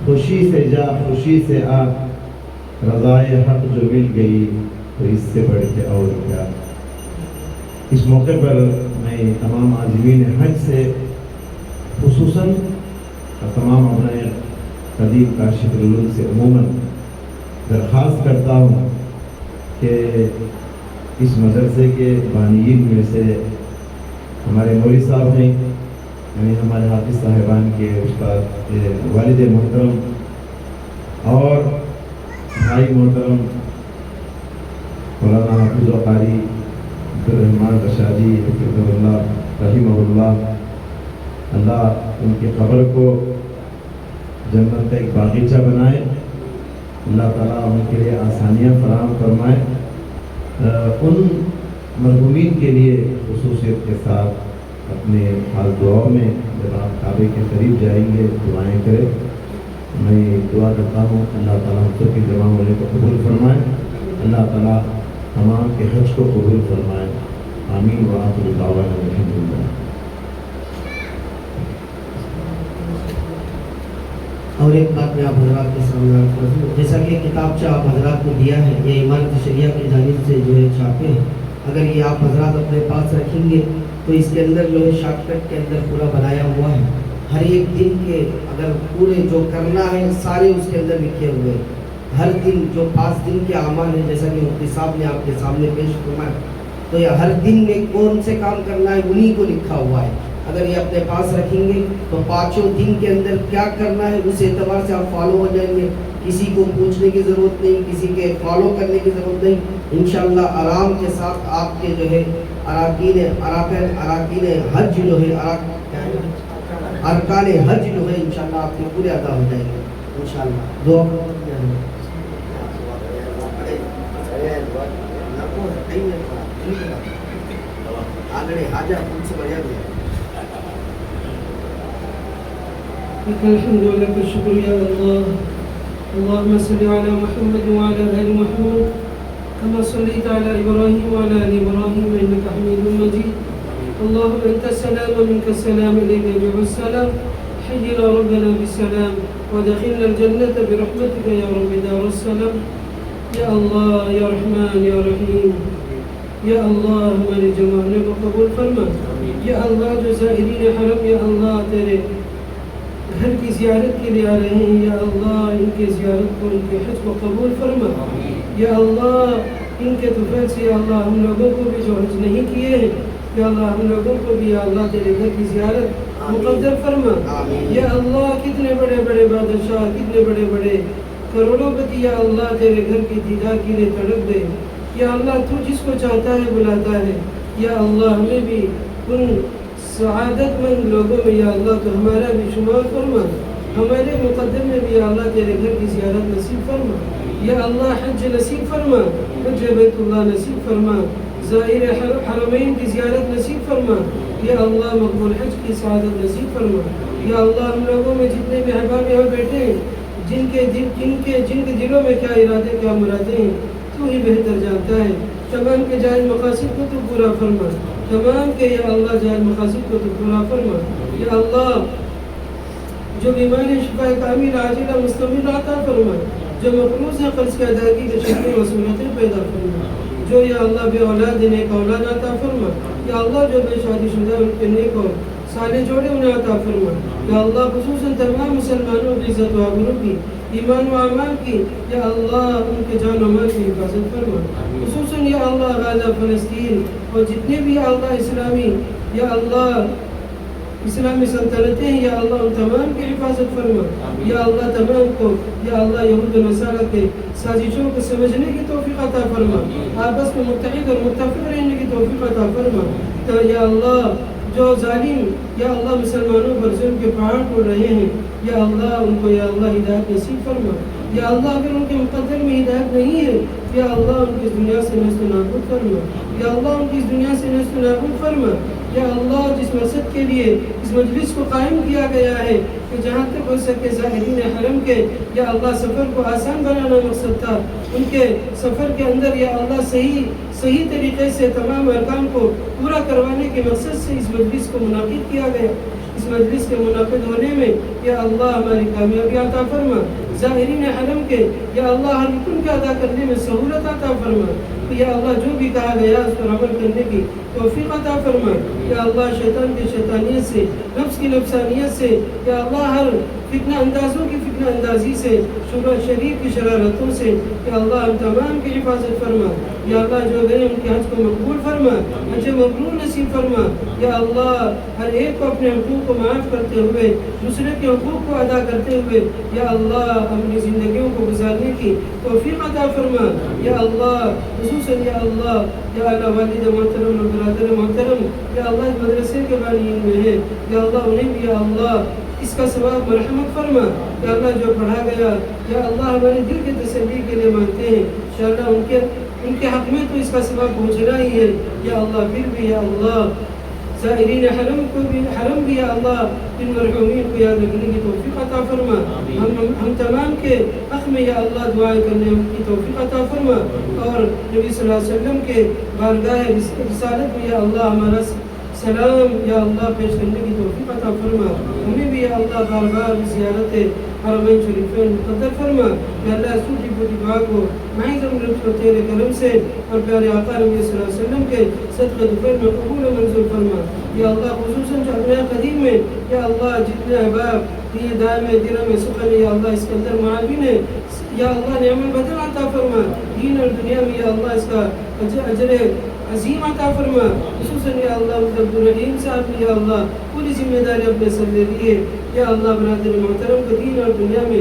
خوشی سے جا خوشی سے آ، رضائے حق جو مل گئی تو اس سے بڑھ کے اور کیا۔ اس موقع پر میں تمام عازمین حج سے خصوصاً تمام ابنائے قدیم کاشف العلوم سے عموماً درخواست کرتا ہوں کہ اس مدرسے کے بانیین میں سے ہمارے مولوی صاحب ہیں، یعنی ہمارے حافظ صاحبان کے استاد والد محترم اور بھائی محترم مولانا حافظ و قاری عبدالرحمن رشادی حفظہ اللہ رحمہ اللہ، اللہ ان کی قبر کو جنت کا ایک باغیچہ بنائے، اللہ تعالیٰ ان کے لیے آسانیاں فراہم فرمائے۔ ان مرحومین کے لیے خصوصیت کے ساتھ اپنے حال دعاؤں میں جب آپ کعبے کے قریب جائیں گے دعائیں کریں۔ میں دعا کرتا ہوں اللہ تعالیٰ ہم سب کی جمع ہونے کو قبول فرمائے، اللہ تعالیٰ تمام کے حج کو قبول فرمائے، آمین وآخر دعوانا الحمدللہ۔ اور ایک بات میں آپ حضرات کے سامنے عرض کروں، جیسا کہ کتابچہ آپ حضرات کو دیا ہے، یہ امارت شریعہ کی جانب سے جو ہے چھاپے ہیں، اگر یہ آپ حضرات اپنے پاس رکھیں گے تو اس کے اندر جو ہے شارٹ کٹ کے اندر پورا بنایا ہوا ہے، ہر ایک دن کے اگر پورے جو کرنا ہے سارے اس کے اندر لکھے ہوئے ہیں، ہر دن جو 5 دن کے اعمال ہیں جیسا کہ مفتی صاحب نے آپ کے سامنے پیش فرمایا، تو یہ ہر دن میں کون سے کام کرنا ہے انہی کو لکھا ہوا ہے۔ اگر یہ اپنے پاس رکھیں گے تو 5 دن کے اندر کیا کرنا ہے اس اعتبار سے آپ فالو ہو جائیں گے، کسی کو پوچھنے کی ضرورت نہیں، کسی کے فالو کرنے کی ضرورت نہیں، انشاءاللہ آرام کے ساتھ آپ کے جو ہے اراکین حج جو ہے ارکان حج جو ہے انشاءاللہ آپ کے پورے ادا ہو جائیں گے انشاءاللہ. دعا آگے حاجہ ان سے بڑھیا دیا. الحمد لله والشكر يا الله. اللهم صل على محمد وعلى آل محمد كما صليت على إبراهيم وعلى آل إبراهيم إنك حميد مجيد. اللهم أنت السلام ومنك السلام إليك يرجع السلام. حينا ربنا بالسلام ودخلنا الجنة برحمتك يا رب دار السلام. يا الله يا رحمن يا رحيم يا الله ہمارے جمانے کو قبول فرما. یا اللہ جو زائرین حرم یا اللہ تیرے گھر کی زیارت کے لیے آ رہے ہیں یا اللہ ان کے زیارت کو ان کے حج کو قبول فرما. یا اللہ ان کے توفیق سے یا اللہ ہم لوگوں کو بھی جو حج نہیں کیے ہیں یا اللہ ہم لوگوں کو بھی یا اللہ تیرے گھر کی زیارت مقدر فرما. یا اللہ کتنے بڑے بڑے بادشاہ کتنے بڑے بڑے کروڑوں پتی یا اللہ تیرے گھر کی دیدار کے لیے تڑپ دے. یا اللہ تو جس کو چاہتا ہے بلاتا ہے. یا اللہ ہمیں بھی ان سعادت مند لوگوں میں یا اللہ تو ہمارا بھی شمار فرما. ہمارے مقدم میں بھی یا اللہ تیرے گھر کی زیارت نصیب فرما. یا اللہ حج نصیب فرما. حج بیت اللہ نصیب فرما. زائر حرمین کی زیارت نصیب فرما. یا اللہ مقبول حج کی سعادت نصیب فرما. یا اللہ ہم لوگوں میں جتنے بھی احباب یہاں بیٹھے ہیں جن کے دلوں میں کیا ارادے کیا مرادیں ہیں تو ہی بہتر جانتا ہے. تمام کے جائز مقاصد کو تو پورا فرما. تمام کے یا اللہ جائز مقاصد کو تو پورا فرما. یا اللہ جو بیماری شفا کامل عاجلہ مستمر عطا فرما. جو مقروض ہے قرض کی ادائیگی کے شکل وصولتیں پیدا فرما. جو یا اللہ بے اولاد نیک اولاد عطا فرما. یا اللہ جو بے شادی شدہ ان کے نیک اور صالح جوڑے انہیں عطا فرما. یا اللہ خصوصاً تمام مسلمانوں کی عزت و آبرو کی ایمان و اعمال کی یا اللہ ان کے جان و مال کی حفاظت فرما. خصوصاً یا اللہ غزہ فلسطین اور جتنے بھی یا اللہ اسلامی سلطنتیں ہیں یا اللہ ان تمام کی حفاظت فرما. یا اللہ تمام کو یا اللہ یہود و نصارہ کے سازشوں کو سمجھنے کی توفیق عطا فرما. آپس میں متحد اور متفق رہنے کی توفیق عطا فرما. تو یا اللہ جو ظالم یا اللہ مسلمانوں پر ظلم کے پہاڑ توڑ رہے ہیں یا اللہ ان کو یا اللہ ہدایت نصیب فرما. یا اللہ اگر ان کے مقدر میں ہدایت نہیں ہے یا اللہ ان کی اس دنیا سے نست و نابود فرما. یا اللہ ان کی اس دنیا سے نست و نابود فرما. یا اللہ جس مقصد کے لیے اس مجلس کو قائم کیا گیا ہے کہ جہاں تک ہو سکے زائرین حرم کے یا اللہ سفر کو آسان بنانا مقصد تھا. ان کے سفر کے اندر یا اللہ صحیح طریقے سے تمام ارکان کو پورا کروانے کے مقصد سے اس مجلس کو منعقد کیا گیا. اس مجلس کے منعقد ہونے میں یا اللہ ہماری کامیابی عطا فرما. زائرین حرم کے یا اللہ ہر رکن کے ادا کرنے میں سہولت عطا فرما. یا اللہ جو بھی کہا گیا اس پر عمل کرنے کی توفیق عطا فرما. یا اللہ شیطان کی شیطانیت سے نفس کی نفسانیت سے یا اللہ ہر فتنہ اندازوں کی فتنہ اندازی سے شبہ شریف کی شرارتوں سے یا اللہ ہم تمام کی حفاظت فرما. یا اللہ جو گئے ان کے حج کو مقبول فرما. حج مبرور نصیب فرما. یا اللہ ہر ایک کو اپنے حقوق کو معاف کرتے ہوئے دوسرے کے حقوق کو ادا کرتے ہوئے یا اللہ اپنی زندگیوں کو گزارنے کی توفیق عطا فرما. یا اللہ خصوصاً یا اللہ والد محترم اور برادر محترم یا اللہ اس مدرسے کے بانی میں ہے یا اللہ انہیں بھی یا اللہ اس کا ثواب مرحمت فرما. یا اللہ جو پڑھا گیا یا اللہ ہمارے دل کی تسلی کے لیے مانتے ہیں انشاءاللہ ان کے حق میں تو اس کا ثواب پہنچنا ہی ہے. یا اللہ پھر بھی یا اللہ زائرین حرم بھی یا اللہ ان مرحومین کو یاد رکھنے کی توفیق عطا فرما. ہم تمام کے حق میں یا اللہ دعائیں کرنے کی توفیق عطا فرما. اور نبی صلی اللہ علیہ وسلم کے بارگاہ رسالت میں یا اللہ ہمارا سلام یا اللہ پیش کرنے کی توفیق عطا فرما. ہمیں بھی یا اللہ بار بار زیارت حرمین شریفین مقدر فرما. یا اللہ سوٹی پوٹی دعا کو معیزم لطف و تیرے کرم سے اور پیارے آقا نبی صلی اللہ علیہ وسلم کے صدقہ دوپہر میں قبول و منظور فرما. یا اللہ خصوصاً جو ابناء قدیم میں یا اللہ جتنے احباب یہ دائم درم سخن یا اللہ اس کے اندر معاون ہے یا اللہ نعم البدل عطا فرما. دین اور دنیا میں یا اللہ اس کا اجر عظیم عطا فرما. خصوصاً یا اللہ عبدالرحیم صاحب نے یا اللہ پوری ذمہ داری اپنے سر لے لیے یا اللہ برادر محترم کو دین اور دنیا میں